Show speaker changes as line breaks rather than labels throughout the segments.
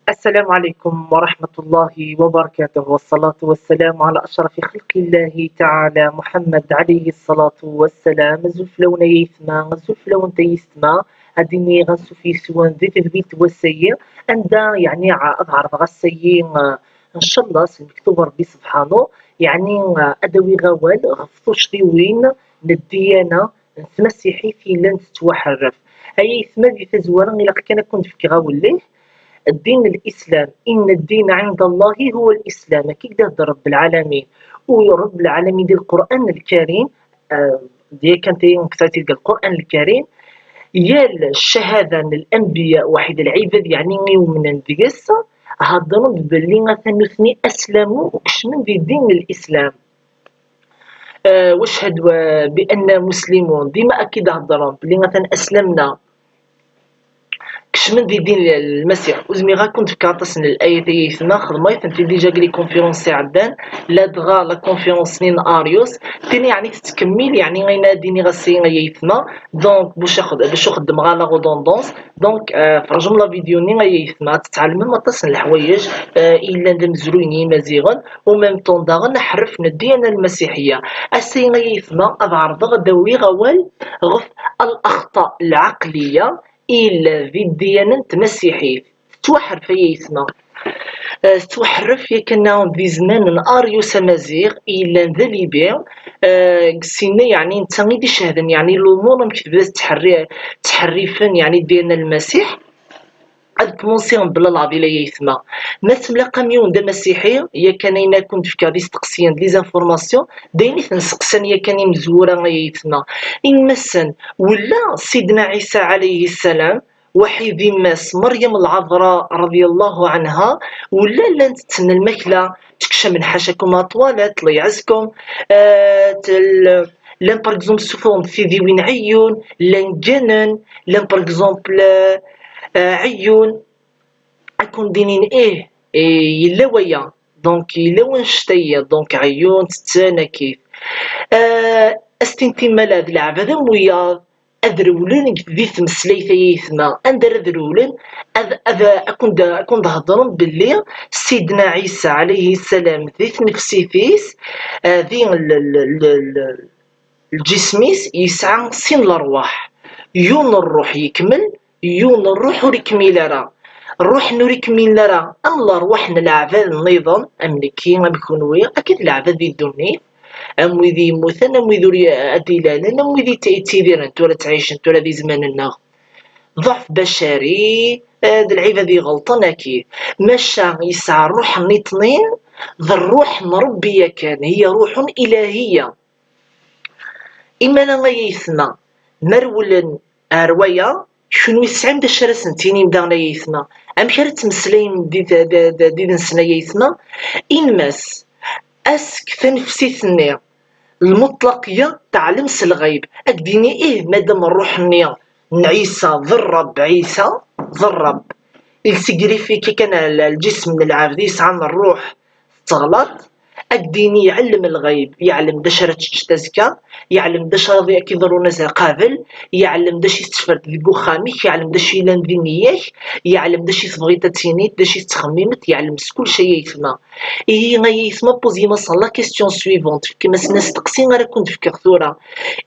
السلام عليكم ورحمة الله وبركاته، والصلاة والسلام على أشرف خلق الله تعالى محمد عليه الصلاة والسلام. زفلون يثما زفلون تيثما أديني غنسو في سوان ذي تثبيت والسيء عند يعني أظهر غسيين إن شاء الله المكتوب ربي سبحانه يعني أدوي غوال غفوش ديوين للديانة المسيحي في لن تتوحرف أي ثما ذي تزوارا إلا كان كنت في غاول الدين الإسلام، إن الدين عند الله هو الإسلام كي قال رب العالمين. ورب العالمين دي القرآن الكريم دي كانت تلقى القرآن الكريم يا الشهادة الأنبياء واحد العباد يعني يومنا ديس هضروا باللي مثلا نثني أسلموا وكشمن في دين الإسلام. واشهد بأننا مسلمون ديما أكيد هضروا باللي مثلا أسلمنا كشمن دي دين المسيح وزمي كنت فكرت الآية تاعي ثما خدمايت انت ديجا لي كونفيرونس عدان لا دغا لا كونفيرونس نين اريوس تاني يعني تتكمل يعني غينا ديني غاسي غيثما دونك باش نخدم غا لا غودوندونس دونك فرجم لا فيديو ني غيثما تتعلم ما تصل الحوايج الا ندم زرويني مزيغن وميم طون داغ نحرف من الديانه المسيحيه اسي غيثما اضعرض غدوي غوال غف الاخطاء العقليه إلا في الديانة المسيحية توحرف يسمى توحرف يكنا في زمان أريوس مزيغ إلا ذا ليبيا قسينا يعني نتا غيدي شهدن يعني الأمور مكتبات تحريفا يعني ديالنا المسيح هاد كمونسيون بلا العضي لا يسمى ناس ملاقا ميون دا مسيحي يا كان انا كنت في كادي تقسيان لي زانفورماسيون دايني تنسقسان يا كان مزوره يسمى ان مسن ولا سيدنا عيسى عليه السلام وحيد ماس مريم العذراء رضي الله عنها ولا لا تتسنى الماكله تكشى من حاشاكم طوالات الله يعزكم لان باغ اكزومبل سوفون في ذي وين عيون لان جنن لان باغ اكزومبل عيون اكون دينين يلا ويا دونك يلا ونشتيا دونك عيون تتانا كيف استنتي مالا ذي العبادة ويا اذرولن ذي تمسليث يثما اندر اذرولن اذا اكون هضرن باللي سيدنا عيسى عليه السلام ذي نفسي فيس ذي الجسميس يسعى سين الارواح يون الروح يكمل يون الروح وريكميل راه الروح نوريكميل راه الله روحنا العباد النظام املكي بكونوي اكيد العباد يدوني ام ويدي يموتن ام ويدي اديلان ام ويدي تيديرن ولا تعيشن ولا ذي زماننا ضعف بشري هاد العباد يغلطن اكيد ماشا يسعى الروح نيطنين ذا الروح مربيه كان هي روح الهيه اما لا يسمى مرولن روايه شنو يسعم دا شرا سنتيني مداغنا يسمى ام شرا تمسلين دي نسنا يسمى انماس اسك تنفسيتني المطلقيه تاع لمس الغيب اكديني مادام الروح نيا عيسى ضرب عيسى ضرب السكريفي كي كان الجسم العبد يسعى الروح تغلط أكديني يعلم الغيب يعلم داش راه تزكى يعلم داش راه كيضرو ناس قابل يعلم داش يستفرد ذيك خاميك يعلم داش يلان دينياك يعلم داش يتبغي تاتينيت داش يتخممت يعلم كل شيء يسمى يسمى بوزي ما صلا كيستيون سويفونت كما الناس تقسين راه كنت في كثوره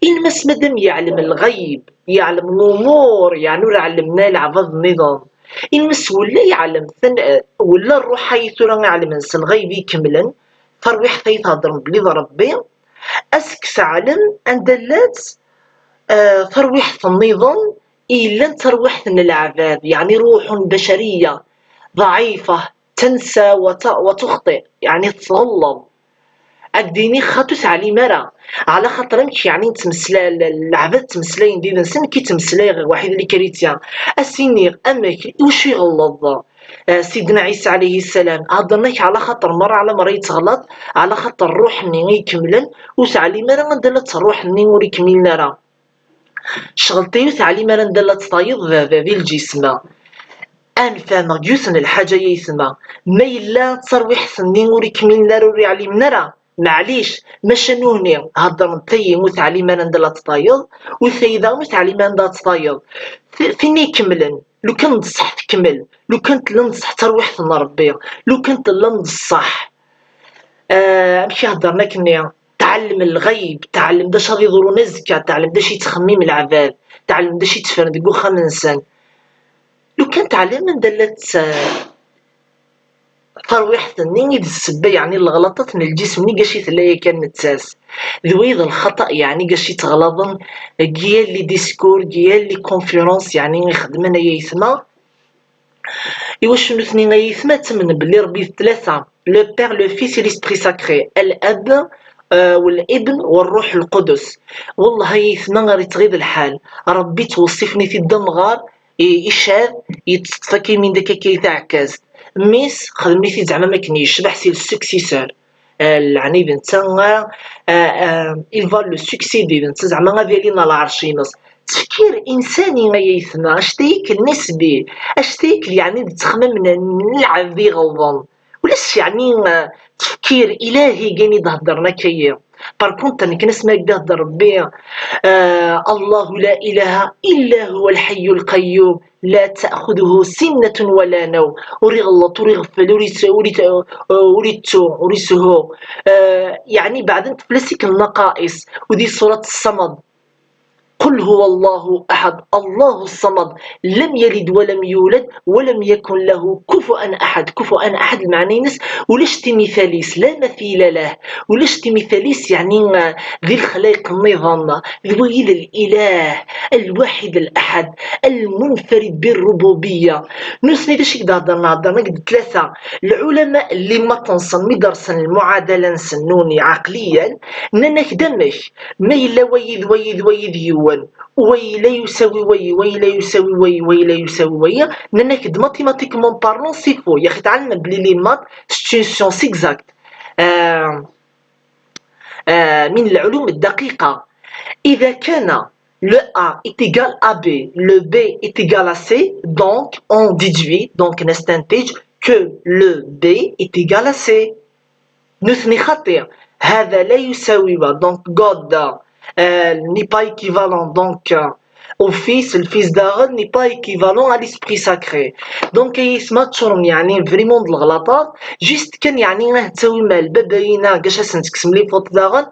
المس مادام يعلم الغيب يعلم الامور يعني راه علمنا العباد النظام المس ولا يعلم ولا الروح حيث راه يعلم الغيب يكملا ترويح تهضر بلي ربي اسك تعلم ان دلات ترويح النظام الا ترويح العباد يعني روح بشريه ضعيفه تنسى وتخطئ يعني تتغلط اديني خاطو تعليم راه على خاطرك يعني تمسلا العباد تمسلاين ديال نسن كي تمسلاي غير واحد اللي كريتيان اسيني امك واش يغلط سيدنا عيسى عليه السلام هضرناك على خاطر مرة على مرة يتغلط على خاطر الروح ني يكملن وتعليم راه ندلت الروح ني وريكملنا راه شغلتي تعليم راه ندلت طايض ذي الجسم انفهم جوسن الحاجه يسمى ما الا ترويح سنين وريكملنا راه يعلمنا راه معليش ماشا نوني هضر نتي وتعليمان عند لا تطايض وثيدا وتعليمان دا تطايض فين يكملن لو كان نصح تكمل لو كانت لنصح ترويح ربي لو كانت لنصح ماشي هضرنا كني تعلم الغيب تعلم داش غادي يضرو نزكا تعلم داش يتخمم العباد تعلم داش يتفرد كوخا الانسان لو كان تعلم من دلت ترويح ثنين يد السبة يعني الغلطات من الجسم ني قاشي ثلايا كان نتساس ذويض الخطأ يعني قاشي تغلظن قيال لي ديسكور قيال لي كونفيرونس يعني يخدمنا يسمى إواش شنو ثنين يسمى تمن بلي ربي ثلاثة لو بير لو فيس ليسبري ساكري الأب والابن والروح القدس والله يسمى غير تغيض الحال ربي توصفني في الدم غار يشاذ يتفكي من داك كيتعكاز ميس خدمني في زعما ما كنيش بحسي السكسيسور يعني بنتا il va le succéder بنتا زعما غادي لينا العرش ينص تفكير انساني ما يثنى اشتيك النسبي اشتيك يعني تخمم نلعب ذي غلظن ولاش يعني تفكير الهي كاين يهضرنا كي باركونت انا كنسمع يهضر ربي الله لا اله الا هو الحي القيوم لا تاخذه سنه ولا نوم وريغلط وريغفل وريتو يعني بعدين تفلسك النقائص ودي صوره الصمد قل هو الله أحد الله الصمد لم يلد ولم يولد ولم يكن له كفؤا أحد كفؤا أحد المعني نس ولشت مثاليس لا مثيل له ولشت مثاليس يعني ذي الخلائق النظام ذوي الإله الواحد الأحد المنفرد بالربوبية نسني داش هضرنا قد ثلاثة العلماء اللي ما تنصن مدرسن المعادلة نسنوني عقليا ننك دمش ما إلا ويد يوان ويلا يساوي ويلا يساوي ويلا يساوي ننك ماتيماتيكمون بارلون سي فو يا اخي تعلم بلي لي مات سي سيونس اكزاكت من العلوم الدقيقة إذا كان le A est égal à B, le B est égal à C, donc on déduit, donc نستنتج que le B est égal à C. نثني خطير هذا لا يساوي donc God n'est pas équivalent donc au fils, le fils d'Aaron n'est pas équivalent à l'esprit sacré. Donc يسمى تشرم يعني فريمون د الغلطات جيست كان يعني راه تساوي مال باباينا كاش تقسم لي فوت داغن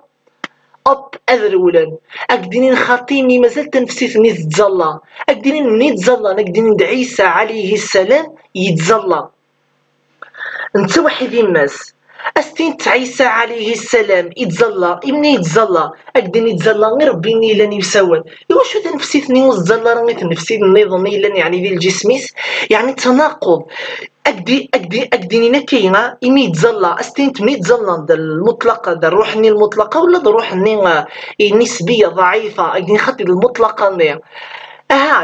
اوب اذرولن اكدينين خاطيني مازال تنفسيتني تتزلى اكدينين مني تزلى اكدينين عيسى عليه السلام يتزلى انت وحيدين ماس استين عيسى عليه السلام يتزلى ابني يتزلى اكدين يتزلى غير ربي لاني يساون ايوا شو تنفسيتني وتزلى راني تنفسي النظامي لاني يعني ديال الجسميس يعني تناقض اكدينينا كاينه امي يتزلى استين تمي يتزلى المطلقه دا الروحني المطلقه ولا دا الروحني النسبيه ضعيفه اكدين خاطي المطلقه ني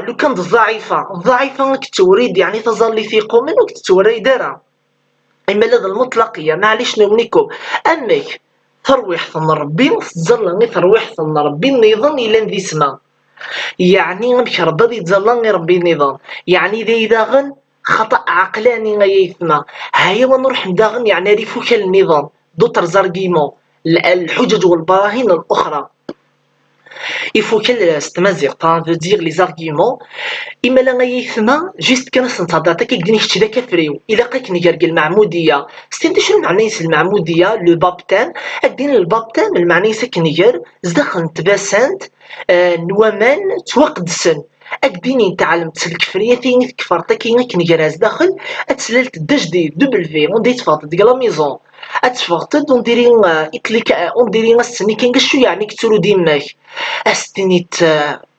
لو كانت ضعيفه كتوريد يعني تظل في قوم وكتوريد دارها إما لدى المطلقية معليش نونيكم أمك ترويح ثن ربي تزلني ترويح ثن ربي النظام إلا ذي سما يعني مش ربي تزلني ربي النظام يعني ذي داغن خطأ عقلاني غيثما هيا ونروح نداغن يعني ريفوك النظام دوتر زارجيمون الحجج والبراهين الأخرى il faut qu'elle تمازيغ veut dire les arguments إما لا غيثما جيست كنستنتظر تا كيقدر يحكي دا كفريو إلا قاك نقرق المعمودية ستين شنو معنيس المعمودية لو بابتان أكدين البابتان المعنيس كنير زدخل نتباسنت نوامان توقدسن أكديني تعلمت الكفرية تيني تكفرتا كينا كنيراز داخل أتسللت الدجديد دوبل في اون دي تفاضل ديك لا ميزون أتفاضل اون ديري إتليك اون ديري السني كاين شو يعني كترو ديماك أستني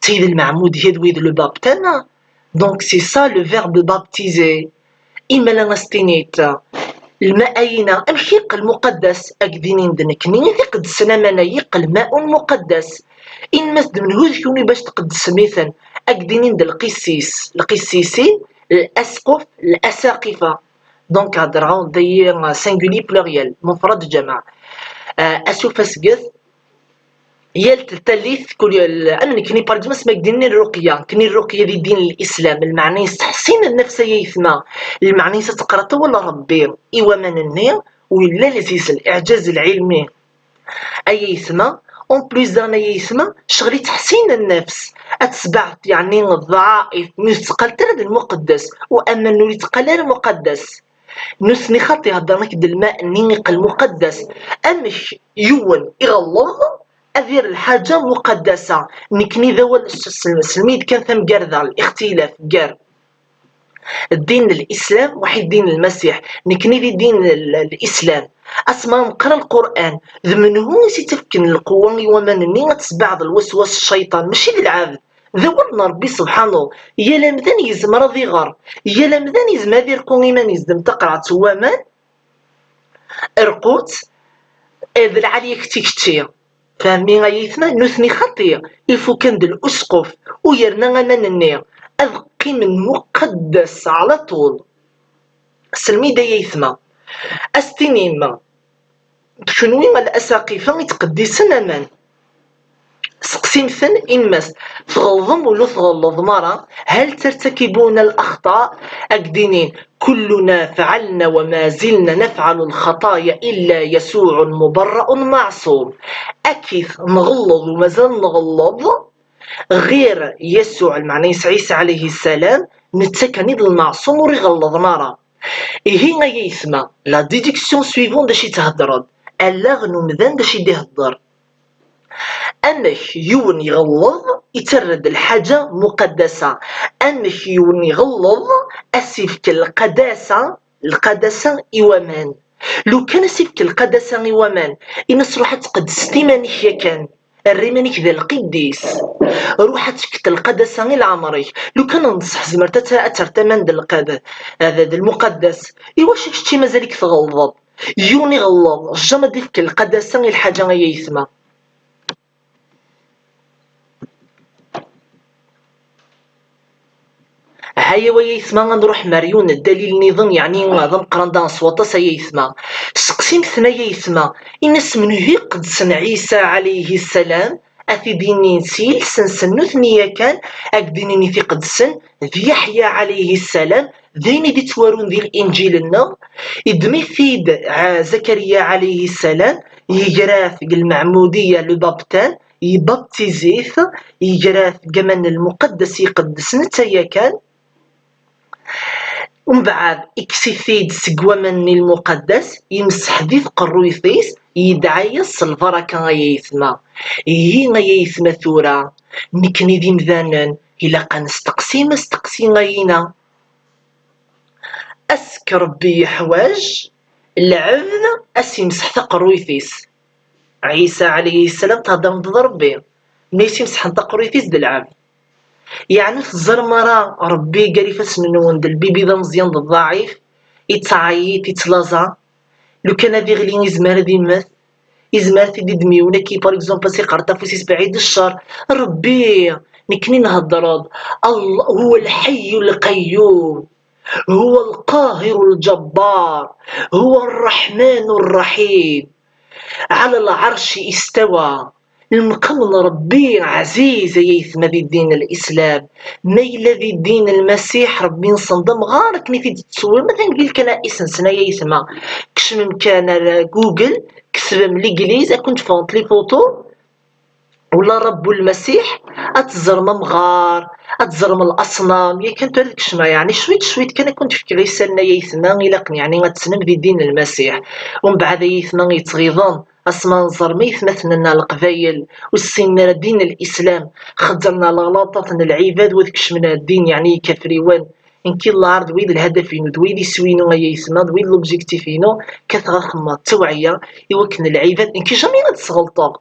تيد المعمودية دويد لو بابتان دونك سي سا لو فيرب بابتيزي إما لا نستنيت الماء الحيق المقدس أكديني ندنكني تقدسنا منايق الماء المقدس إن مسد من هوذكوني باش تقدس مثلا أكديني ند القسيسين الأسقف الأساقفة دونك هضرهم دي سينغولي بلوريال مفرد جمع أسوف أسقث يال التاليث كل أنا كني بارجم اسمك ديني الرقية كني الرقية دي دين الإسلام المعني تحسين النفسية يثنى المعني تقرأ ولا ربي إيوا من النية ولا لذيذ الإعجاز العلمي أي يسمى اون بليس دانا يسمى شغلي تحسين النفس اتسبع يعني الضعائف نتقل ترد المقدس واما نولي تقل المقدس نسني خطي هضرنك الماء نيق المقدس امش يون يغلظ أذير الحاجة مقدسة نكني ذا السلميد كان ثم قرذا الاختلاف قر الدين الإسلام واحد دين المسيح نكني ذي دين الإسلام أسمع نقرا القرآن ذمن هو تفكن القوة ومن تسبع الوسواس الشيطان ماشي بالعابد ذو ربي سبحانه يا لمذان يزمر ذي غر يا لمذان يزم هذي ركون إيمان يزدم تقرا توامان ارقوت ذي العالية كتي فهمي غايثنا نثني خطية إلفو كان الأسقف ويرنا غمان النير أذقي من مقدس على طول سلمي دا يثما أستنيما شنوين الأساقفة يتقدسن أمان سقسيمثن إنمس تغلظم ولو تغلظ مرة هل ترتكبون الأخطاء أكدينين كلنا فعلنا وما زلنا نفعل الخطايا إلا يسوع مبرأ معصوم أكيد نغلظ ومازال نغلظ غير يسوع المعني عيسى عليه السلام نتكنيد المعصوم وريغلظ مرة هنا يسمى لا ديديكسيون سويفون داش يتهدرد ألاغ نمذان داش يدهدر أنك يون يغلظ يترد الحاجة مقدسة أنك يون يغلظ أسيفك القداسة إيوامان لو كان أسيفك القداسة إيوامان إنس روح تقدس تيمانيك يكان الريمانيك ذا القديس روح تكت القداسة العمري لو كان ننصح زمرتا أترتمان هذا المقدس إيواش كشتي مازالك تغلظ يون يغلظ جمع ديك القداسة الحاجة يسمى هيا ويسمى نروح مريون الدليل نظام يعني نظام قرندان صوتا سيسمى سقسيم ثنايا يسمى إنس من هي قدسن عيسى عليه السلام أثي ديني نسيل سنسنو ثنيا كان أكديني في قدسن ذي يحيى عليه السلام ذيني دي توارون ذي الإنجيل النغ إدمي فيد زكريا عليه السلام يجراث المعمودية لبابتان يبابتيزيث يجراث كمان المقدس يقدس نتايا كان ومن بعد اكسيثيد سقوامن المقدس يمسح ذي قرويثيس يدعيس البركة يثما هنا يثما ثورة نكني ذي مذانا إلا قنستقسيم غينا أسكر بي حواج العبد أسيمسح تقرويثيس عيسى عليه السلام تهضر ضرب بيه ميسي مسح تقرويثيس دالعبد يعني في الزرمرة ربي قالي فاسمنون البيبي ذا مزيان الضعيف يتعيط يتلازا لو كان هذي غلي يزمر ذي مات يزمر في دي دميونا كي بار اكزومبل سي قرطا فوسيس بعيد الشر ربي نكني نهضر الله هو الحي القيوم هو القاهر الجبار هو الرحمن الرحيم على العرش استوى المقام ربي عزيز يثم ذي الدين الإسلام ميل ذي الدين المسيح ربي نصندم غارك نفيد تصور مثلا نقول كنائس نسنا يسمى كش كان جوجل كسب الإنجليز كنت فونت لي فوتو ولا رب المسيح اتزرم مغار اتزرم الاصنام يا كانت هذيك الشما يعني شويت كان كنت في كريسالنا يثنا يلقني يعني غتسنم في دين المسيح ومن بعد يثنا يتغيظون اسمان زرمي مثلنا القبايل والسنة دين الاسلام خدرنا الغلاطات العباد وذاك من الدين يعني كفريوان إنكي الله دويد الهدفين دويد يسوينو يسمى دويد لوبجيكتيفينو كثغا خما التوعية يوكن العباد إنكي جامي غتسغلطو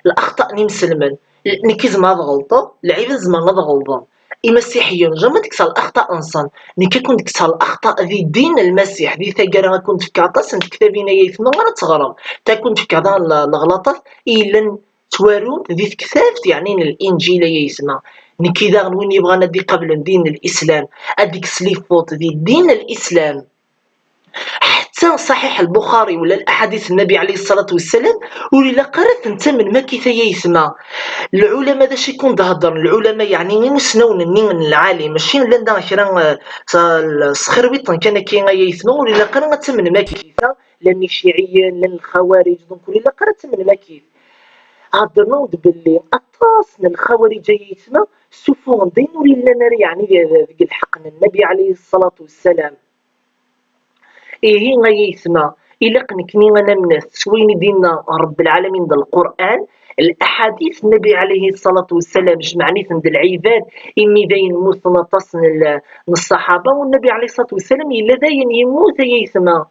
الأخطاء نمسلمن نكي زما غلطة العباد زما غلطان المسيحيون جامي تكسر الأخطاء إنسان نكي كنت تكسر الأخطاء ذي دين المسيح ذي ثقرا كنت في كعطاس كتابين يثما غير تغرم تا كنت في كذا الغلطات إلا توارون ذي كتابت يعني الإنجيل يسمى نكي ذا وين يبغى ندي قبل دين الإسلام أديك سليفوت ذي دين الإسلام حتى صحيح البخاري ولا الأحاديث النبي عليه الصلاة والسلام ولا قرأت انت من ما كيف يسمى العلماء داش يكون تهضر العلماء يعني من سنون من العالم ماشي لنا كرا السخربيط كان كي يسمى ولا قرأت من ما كيف لان الشيعية لان الخوارج دونك ولا قرأت من ما كيف هضرنا باللي أطاسنا الخوارج يسمى سفون دين ولا نار يعني ذيك الحق النبي عليه الصلاة والسلام إيه يسمى إلا كنكني أنا من سوين دينا رب العالمين دا القرآن الأحاديث النبي عليه الصلاة والسلام جمعني عند العباد إمي داين موثنا تصن الصحابة والنبي عليه الصلاة والسلام إلا داين يموت يسمى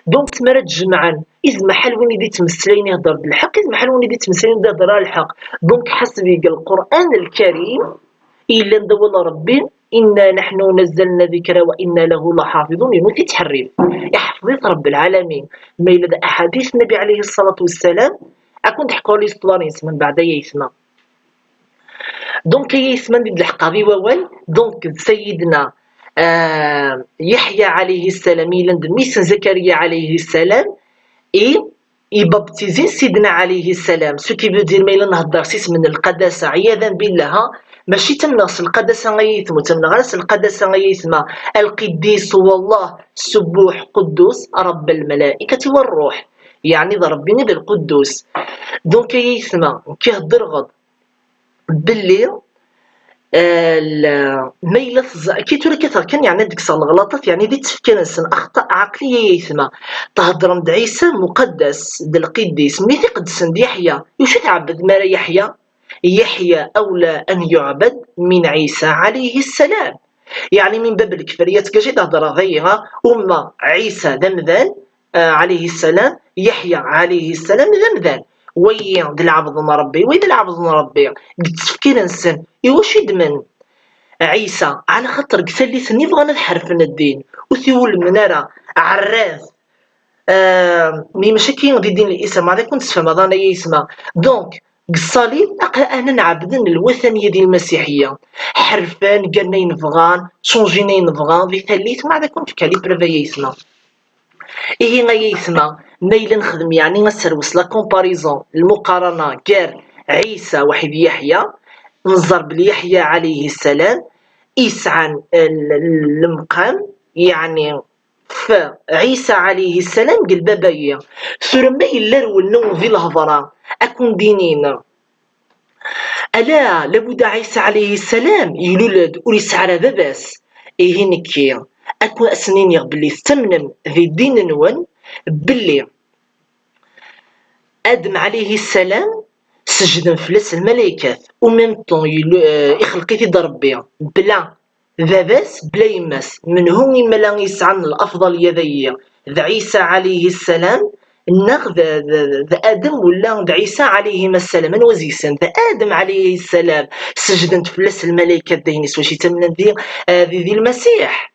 دونك تمرا تجمعا إذ محل وين يدي تمثلين يهضر بالحق إذ محل وين يدي تمثلين يهضر الحق دونك حسب القرآن الكريم إلا ندول ربي إنا نحن نزلنا ذكرى وإنا له لحافظون يموت يتحرف يحفظ رب العالمين ما إلا أحاديث النبي عليه الصلاة والسلام أكون تحكوا لي سطواني من بعد يسمى دونك يسمى ندير الحق في ووال دونك سيدنا يحيى عليه السلام إلا ميسن زكريا عليه السلام يبابتيزين سيدنا عليه السلام سو كي فو دير ما إلا نهضر سيس من القداسة عياذا بالله ماشي تمنغس القداسة غيثمو تمنغس القداسة غيثما القديس والله سبوح قدوس رب الملائكة والروح يعني ذا ربي ذا القدوس دونك يثما كيهضر غض باللي ميلة كي تولي كثر كان يعني ديك صار الغلطات يعني دي تفكير انسان اخطاء عقليه يسمى تهضر عند عيسى مقدس د القديس ملي تقدس عند يحيى وش تعبد ما يحيى اولى ان يعبد من عيسى عليه السلام يعني من باب الكفريات كاجي تهضر غيرها وما عيسى ذمذان عليه السلام يحيى عليه السلام ذمذان وي د العبد ربي ويد العبد ربي قد تفكير انسان واش يدمن عيسى على خاطر ثالثني بغانا نحرفن الدين وثيول المنارة عراف مي ماشي كاين دي دين الاسلام هذا كنت تفهم هذا يسمى دونك الصليب انا نعبدن الوثنيه ديال المسيحيه حرفان قالنا ينفغان شونجينا ينفغان في ثالث ما هذا كنت كالي بريفا يسمى إيه ما يسمى ميلا نخدم يعني نسروس لا كومباريزون المقارنه كار عيسى وحيد يحيى نظر بليحيى عليه السلام يسعى المقام يعني فعيسى عليه السلام قال بابايا ثم إلا ولنو في الهضره أكون دينينا ألا لابد عيسى عليه السلام يولد ويسعى باباس إيه نكي أكون أسنين يغبلي ثمنم في الدين نون باللي آدم عليه السلام سجد فلس الملائكة وميم طون يخلقي في ربي بلا باباس بلا يماس من هم يملا يسعى الأفضل يدي ذا عيسى عليه السلام ناخ ذا آدم ولا ذا عيسى عليه السلام من وزيسان ذا آدم عليه السلام سجدت فلس الملائكة دينيس واش يتمنى ذي المسيح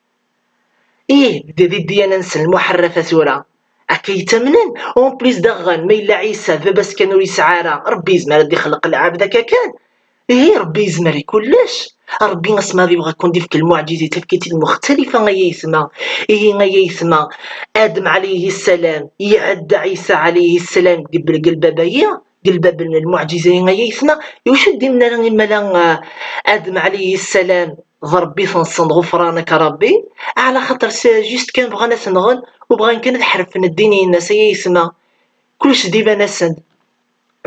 إيه ذي الديانة المحرفة سورة أكي تمنن اون بليس دغن ما إلا عيسى باباس كانوا يسعارا ربي يزمر دي خلق العبد كان إيه ربي يزمر كلش ربي نسمع يبغى يكون ديفك المعجزة تفكيتي المختلفة غاية يسمى إيه غاية يسمى آدم عليه السلام يعد عيسى عليه السلام قبل بابايا قلب المعجزة غاية يسمى يوشد لنا ملا آدم عليه السلام ضربي تنصن غفرانك ربي على خاطر جيست كان بغانا تنغن وبغا كان تحرفنا الدين الناس يسمى كلش ديما ناسن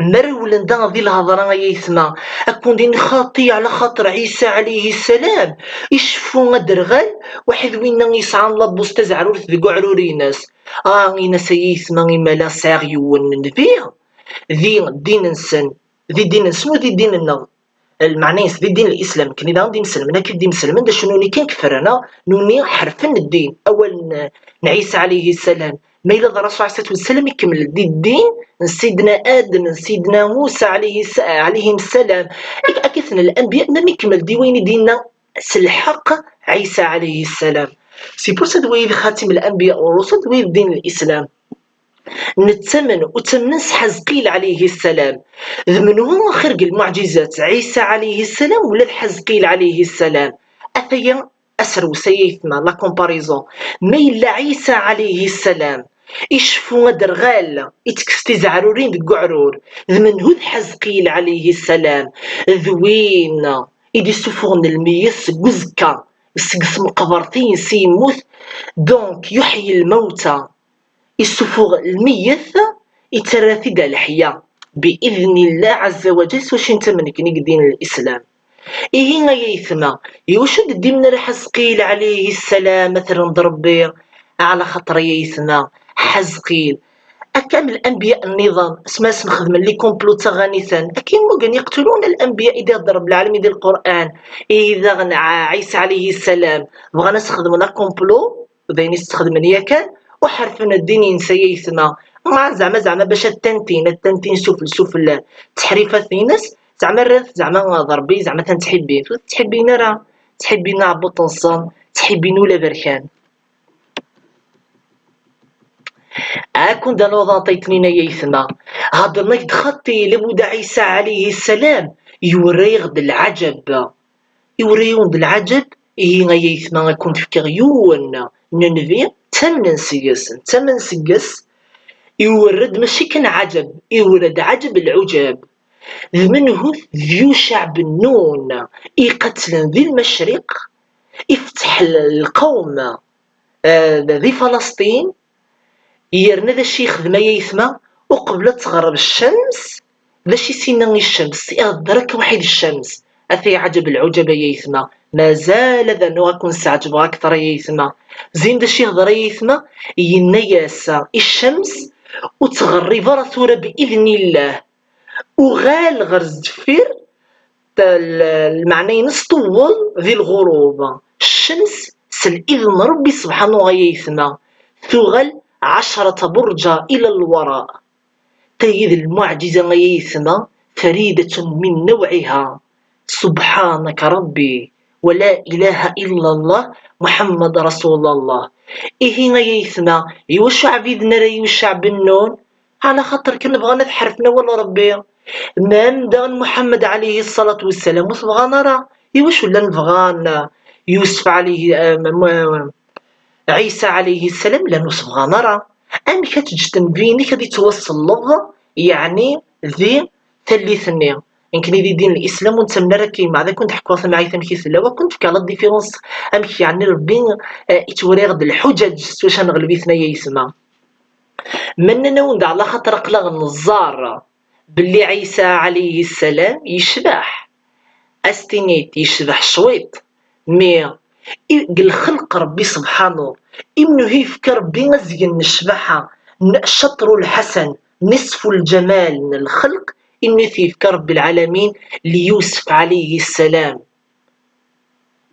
مرول ندا ذي الهضره يسمى اكون دين خاطي على خاطر عيسى عليه السلام يشفو مدرغل واحد وين يسعى لابوس تزعرور ذي عروري ناس ناس يسمى مالا ساغيون فيه ذي دين نسن ذي دين نسن وذي دين النغ المعنى في دين الاسلام كني دا دين مسلمنا كي دين مسلمين دا شنو اللي كان كفرنا نوني حرفن الدين اول عيسى عليه السلام ما إلا الرسول عليه الصلاه والسلام يكمل الدين سيدنا ادم سيدنا موسى عليهم السلام اكثر الانبياء ما يكمل دي وين ديننا الحق عيسى عليه السلام سي بور سا دوي خاتم الانبياء والرسل دوي دين الاسلام نتمن وتمنس حزقيل عليه السلام من هو خرج المعجزات عيسى عليه السلام ولا حزقيل عليه السلام أثيا أسرو سيثما لا كومباريزون ما إلا عيسى عليه السلام يشفو درغال يتكستي زعرورين ديك قعرور ذمن هو حزقيل عليه السلام ذوين إدي سفون الميس قزكا سقس مقبرتين سيموت دونك يحيي الموتى يسفوغ الميت يتراثي دا الحياة بإذن الله عز وجل واش انت منك دين الإسلام إيه يثما يوشد ديمنا حزقيل عليه السلام مثلا ضربي على خطر يثما حزقيل أكامل الأنبياء النظام اسم خدمة اللي كومبلوتا غانيثان أكيد موغن يقتلون الأنبياء إذا ضرب العالمي ديال القرآن إذا عيسى عليه السلام بغا نستخدم لا كومبلو بين يستخدم ياكان وحرفنا الدين ينسى يثما ما زعما باش التنتين شوف التحريفات ناس زعما ضربي زعما تحبين راه تحبين عبو طنصان تحبين ولا بركان كون دا نوضا طيتنينا يثما هضرنا دخلتي لبودا عيسى عليه السلام يوريغ العجب يوريون العجب إيه يثما كنت في كغيون ننفي تمن سيس يورد ماشي كان عجب يورد عجب العجاب منه ذيو شعب النون يقتل ذي المشرق يفتح القوم ذي فلسطين يرنا ذا الشيخ ذا ما يسمى وقبل تغرب الشمس ذا شي سينا الشمس يغدرك وحيد الشمس أثي عجب العجب يسمى ما زال ذا نوع كون سعجب أكثر يسمى زين ذا الشيخ ذا يسمى ينياس الشمس وتغرب رسوله بإذن الله وغال غرز دفير المعنى نسطول ذي الغروب الشمس سل إذن ربي سبحانه ويثنى ثغل 10 برجة إلى الوراء تيذ المعجزة يثنى فريدة من نوعها سبحانك ربي ولا إله إلا الله محمد رسول الله إيه يثنى يوشع بيدنا يوشع بالنون على خاطر كنبغى نتحرفنا ولا ربي مام دان محمد عليه الصلاة والسلام وصبغى نرى واش ولا نبغى يوسف عليه عيسى عليه السلام لا نصبغى نرى أم كتجتم بيني كدي توصل لفظة يعني ذي ثلثني يمكن يدي دين الإسلام وانت من راكي مع ذا كنت حكوا مع عيثم كيسلا وكنت في كالا ديفيرونس أم يعني ربي يتوري غد الحجج واش نغلبي ثنايا يسمى مننا وند على خاطر قلق النزار باللي عيسى عليه السلام يشبح استنيت يشبح شويط مي الخلق ربي سبحانه إنه يفكر ربي مزيان نشبحها الشطر الحسن نصف الجمال من الخلق إنه يفكر رب العالمين ليوسف عليه السلام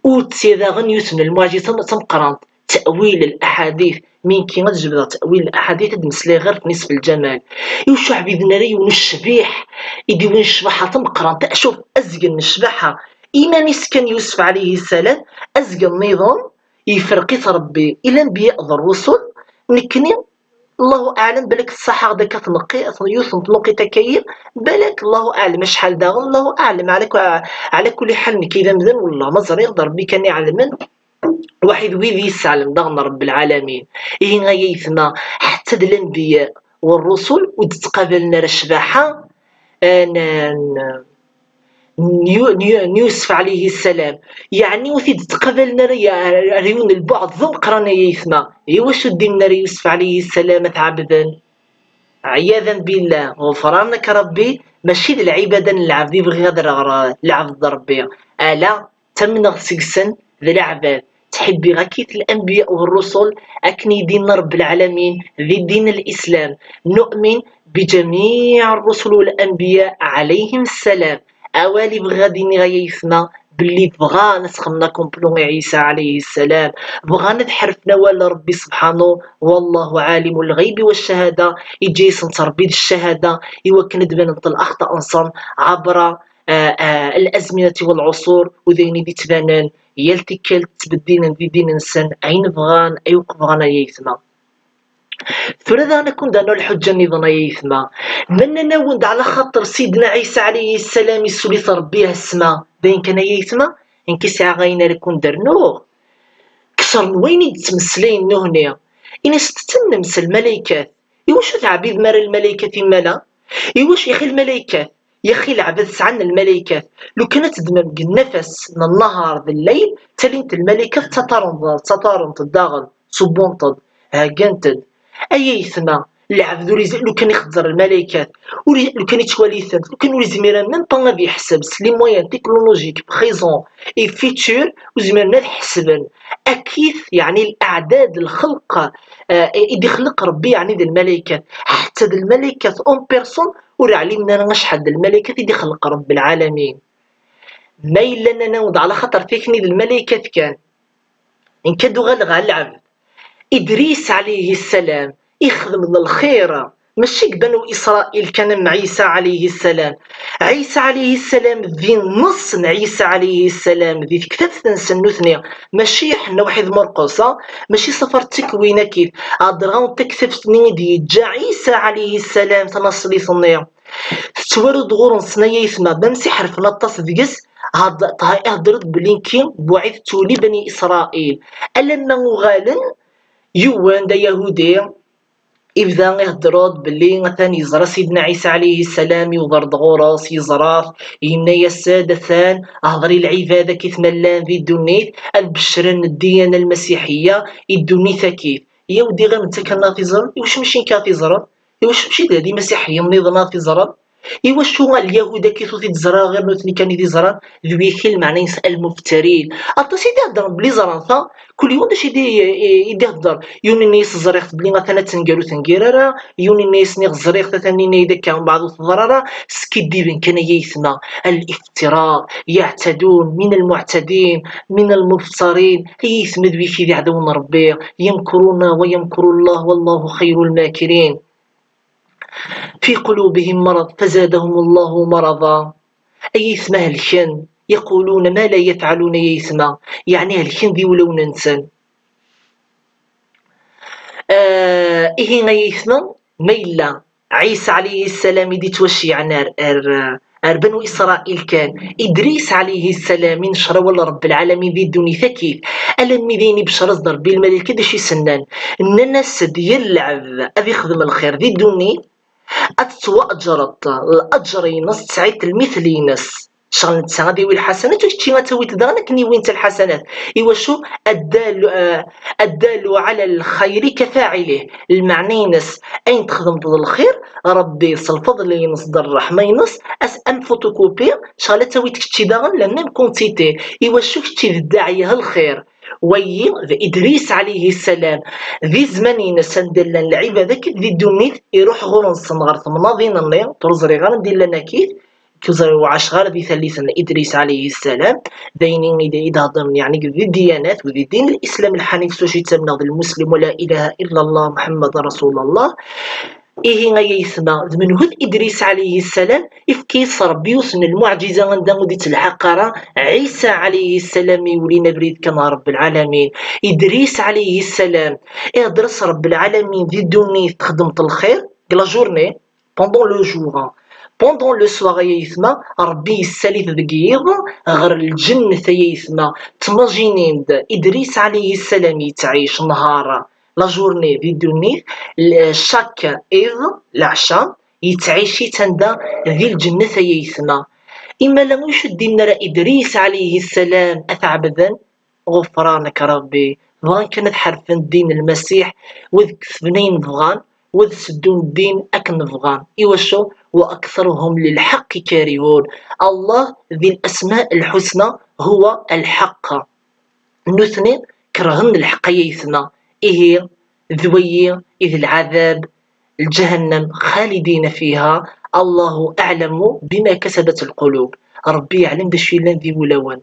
وتسيذا غن يوسف المعجزة تمقران تأويل الأحاديث من كي غتجبد تأويل الأحاديث تمسلي غير في نصف الجمال يوشع بيدنا ري ونشبيح يدي وين الشبحة تمقران تأشوف أزقن الشبحة إيمان يسكن يوسف عليه السلام أزقن النظام يفرقي ربي إلى أنبياء الرسل نكني الله أعلم بالك الصحة غدا كتنقي يوسف تنقي تكاير بالك الله أعلم شحال داغ الله أعلم على كل حال نكيدا مزال والله ما زري يقدر ربي كان يعلمن واحد ويدي يسعلم داغنا رب العالمين إيه غايثنا حتى الأنبياء والرسل وتتقابلنا الشباحة يوسف عليه السلام يعني وثيد تقبلنا ريون البعض ذو قرانا يثما واش دينا يوسف عليه السلام تعبدا عياذا بالله غفرانك ربي ماشي العباده العبد يبغي هذا العبد ربي الا تمنغ سكسن ذا العباد تحبي غكيت الانبياء والرسل اكني دين رب العالمين ذي دين الاسلام نؤمن بجميع الرسل والانبياء عليهم السلام اوالي بغادي غايثنا باللي بغا نسخمنا كومبلو عيسى عليه السلام بغا نتحرفنا ولا ربي سبحانه والله عالم الغيب والشهاده يجي تربيد الشهاده يوكن دبن الاخطاء انصان عبر الازمنه والعصور وذيني دي تبانان يلتكل تبدين ذي دين انسان عين بغان ايوق بغانا يثما فرذا أنا كنت أنا الحجة نظنا يثما مننا وند على خاطر سيدنا عيسى عليه السلام يسولي ربيه السما بين كان يثما إن كيسع غينا لكون درنوه شر وين يتمثلين هنا إن ستتنمس الملائكة إواش تعبيد مر الملائكة مالا إواش يا أخي الملائكة يا أخي العباد عن الملائكة لو كانت تدمم النفس من النهار بالليل تلينت الملائكة تطارنت الداغل صبونتد هاكانتد أي ثما العبد لو كان يخضر الملائكة لو كان يتواليثن لو كان يزمير ميم با غادي يحسب لي مويان تكنولوجيك بريزون اي فيتور وزمرنا نحسبن اكيد يعني الاعداد الخلق يدي خلق ربي يعني دي الملائكة حتى دي الملائكة اون بيرسون ورا علمنا شحال د الملائكة يدي خلق رب العالمين ما إلا أننا نوض على خطر تكني الملائكة كان إن كادو غالغ العبد إدريس عليه السلام يخدم الخير ماشي بنو إسرائيل كان مع عيسى عليه السلام عيسى عليه السلام ذي نص عيسى عليه السلام ذي كتاب تنسنو ثنيا ماشي حنا واحد مرقص ماشي سفر تكوين كيف أدراون تكتب دي جا عيسى عليه السلام تنصلي صنيا تتوارد غورن صنايا يسمى بمسي حرفنا الطاس ديس هضرت بلينكين بوعيد تولي بني إسرائيل ألما غالن يوان دا يهودي إبدا يهضرود بلي مثلا يزرى سيدنا عيسى عليه السلام يوضرد غورس يزراف يمنا السادة ثان أهضري العبادة كيف ملان في الدنيت البشرن الديانة المسيحية الدنيا كيف يا ودي غير انت كنا في زر واش مشي كا في زر واش مشي هذه مسيحية منظمة في زر إيوا شو اليهود كيفو تيتزرا غير نوتني كان يتزرا ذويكيل معناه يسأل المفترين أطاس يهضر بلي زرانثا كل يوم داش يهضر يوني الناس زريخت بلي مثلا تنقالو تنقيرارا يوني الناس نيغ زريخت ثاني نيدا كان بعض الضرارا سكيدي بن كان يسمى الافتراء يعتدون من المعتدين من المفترين يسمى ذويكي يعدون ربي يمكرون ويمكر الله والله خير الماكرين في قلوبهم مرض فزادهم الله مرضا أي اسمه الشن يقولون ما لا يفعلون يسمى يعني الشن ذي ولو ننسى إيه يسمى ميلا عيسى عليه السلام يدي توشي عن بنو إسرائيل كان إدريس عليه السلام من شر ولا رب العالمين ذي الدنيا ثكيف ألم مذيني بشر صدر بالملائكة دشي سنان إن الناس ديال العذ أذي يخدم الخير ذي الدنيا أتوأجرت الأجر ينص تسعيت المثل ينص شغل نتساعدي والحسنات وشتي غتوي تدغنك ني وين الحسنات إيوا شو الدال على الخير كفاعله المعنى ينص أين تخدم ضد الخير ربي الفضل ينص ضد الرحمة ينص أم فوتوكوبي شغلة توي تكتشي دغن لما كونتيتي إيوا شو كتشي الداعية الخير وي إدريس عليه السلام ذي زمان ينسندل العبادة كيف ذي الدنيت يروح غورن صنغر ثمناضين النير ترزري غير ندير لنا كيف كزر وعاش غير ذي ثالثا إدريس عليه السلام دينين إذا ضمن يعني ذي الديانات وذي دين الإسلام الحنيف سوشي تسمى المسلم ولا إله إلا الله محمد رسول الله إيه غاية يسمى من هذ إدريس عليه السلام إفكيس ربي يوسن المعجزة عندما ديت الحقارة عيسى عليه السلام يولي نبريد كما رب العالمين إدريس عليه السلام إدرس رب العالمين ذي الدنيا تخدمت الخير لا جورني pendant le jour pendant le soir يسمى ربي السالث ذقيض غير الجنة يسمى تماجينين إدريس عليه السلام يتعيش نهار لا جورني في الدنيا شاك إذ العشاء يتعيشي تندا ذي الجنة يسمى إما لم يشد نرى إدريس عليه السلام أثعبذا غفرانك ربي فغان كانت حرفا دين المسيح وذ كثبنين فغان وذ سدون الدين أكن فغان إيوشو وأكثرهم للحق كارهون الله ذي الأسماء الحسنى هو الحق نثني كرهن الحق يسمى إيه ذوي إذ العذاب الجهنم خالدين فيها الله أعلم بما كسبت القلوب ربي يعلم بشي الذي ولون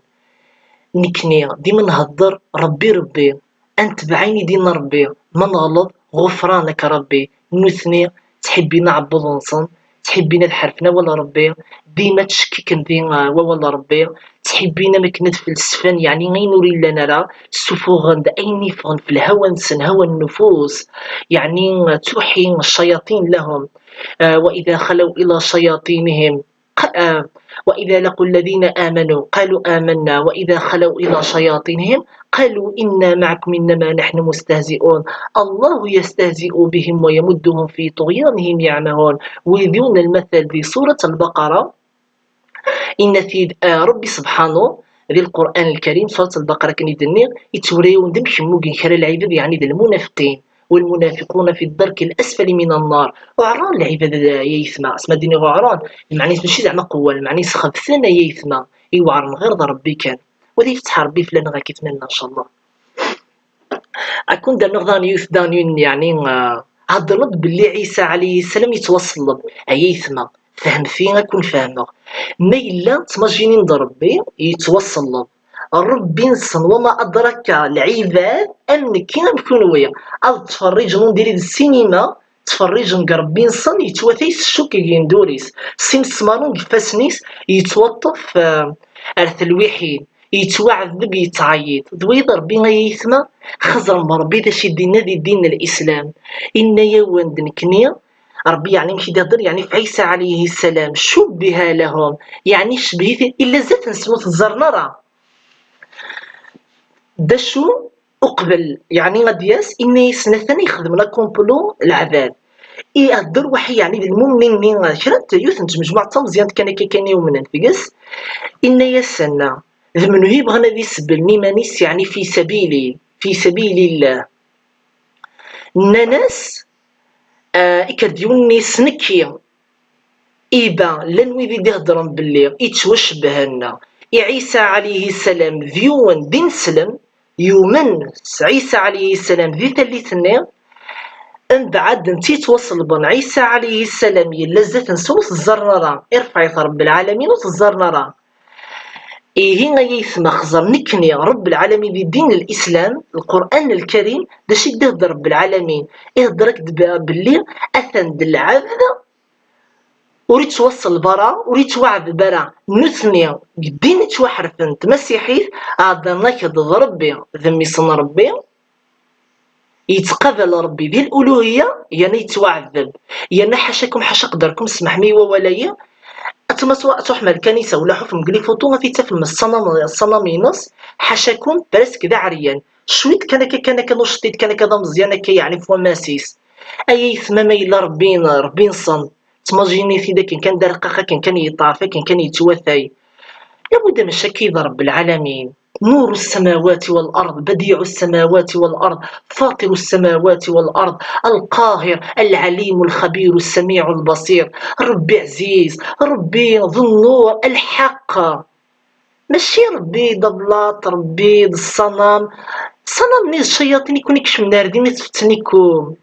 نكني ديما نهضر ربي أنت بعيني دين ربي من غلط غفرانك ربي نثني تحبي نعبد نصن تحبينا تحرفنا ولا ربي ديما تشكيك ندينا ولا ربي تحبينا مكند في السفن يعني غير نوري لنا لا سفوغن أين يفغن في الهوى نسن هوى النفوس يعني توحي الشياطين لهم وإذا خلوا إلى شياطينهم وإذا لقوا الذين آمنوا قالوا آمنا وإذا خلوا إلى شياطينهم قالوا إنا معكم إنما نحن مستهزئون الله يستهزئ بهم ويمدهم في طغيانهم يعمهون. ويذون المثل في سورة البقرة إن في ربي سبحانه ذي القرآن الكريم سورة البقرة كان يدني يتوريون دم شموقين خير العباد يعني ذي المنافقين والمنافقون في الدرك الأسفل من النار. وعران العباد يسمع اسمها ديني غعران المعني ماشي زعما قوة المعني خبثنا يسمع يوعرن غير ضربي كان وذي يفتح ربي فلان غا كيتمنى إن شاء الله. أكون دا نغضان يوث دانيون يعني هضرب باللي عيسى عليه السلام يتوصل يسمع فهم فين أكون فاهمه ما إلا تماجينين ضربي يتوصل ربي نصن وما أدرك العباد أن كينا نكون ويا تفرج ندير السينما تفرج نقربي نصن يتوثيس الشوكي دوريس سين سمارون فاسنيس يتوطف أرث الوحيد يتوعذب يتعيط دويض ربي غيثما خزر مربي ذا شي دينا ذي دين الإسلام إن يوان دنكني ربي يعني مشي يهضر يعني في عيسى عليه السلام شبه لهم يعني شبهيت إلا زات نسموت الزرنرة دشو أقبل يعني غدياس إني سنة ثانية يخدمنا كومبلو العباد يهضر وحي يعني المؤمنين شرات يوثنت مجموعة مزيان كان يومنا فيقس إن يسنا ذمنو يبغى ذي سبل ميمانيس يعني في سبيل الله ناس إكاديوني سنكي إيبا لنوي ذي يهضرن باللي يتوشبهنا عيسى عليه السلام ذيون دين سلم يومن عيسى عليه السلام ذي ثلثنا ان بعد انتي توصل بن عيسى عليه السلام يلزت نسوس الزرنرة ارفع رب العالمين الزرنرة هنا يسمى خزر نكني رب العالمين ذي دين الإسلام القرآن الكريم دا شي يهضر رب العالمين يهضرك باللي أثن العبد وريد توصل برا وريد توعد برا نثني قدين توحرفنت مسيحي هذا ناكد ربي ذمي صن ربي يتقبل ربي ذي الألوهية يعني يتوعذب يعني حاشاكم حاشا قدركم اسمح مي وولايا أتما سواء تحمل الكنيسة ولا حكم قلي فوتوها في تفل الصنم ينص حاشاكم برس كذا عريان شويت كان نشطيت كان كذا مزيانة كي يعني فوا ماسيس أي ثمامة إلا ربي نصن تماجيني في ذاك كان درقاقة كان يطافى كان يتوثي يا بدا مشاكي رب العالمين نور السماوات والأرض بديع السماوات والأرض فاطر السماوات والأرض القاهر العليم الخبير السميع البصير ربي عزيز ربي ذو النور الحق ماشي ربي ضبلاط ربي الصنم نيز الشياطين يكون يكشم ناردي ما تفتنيكم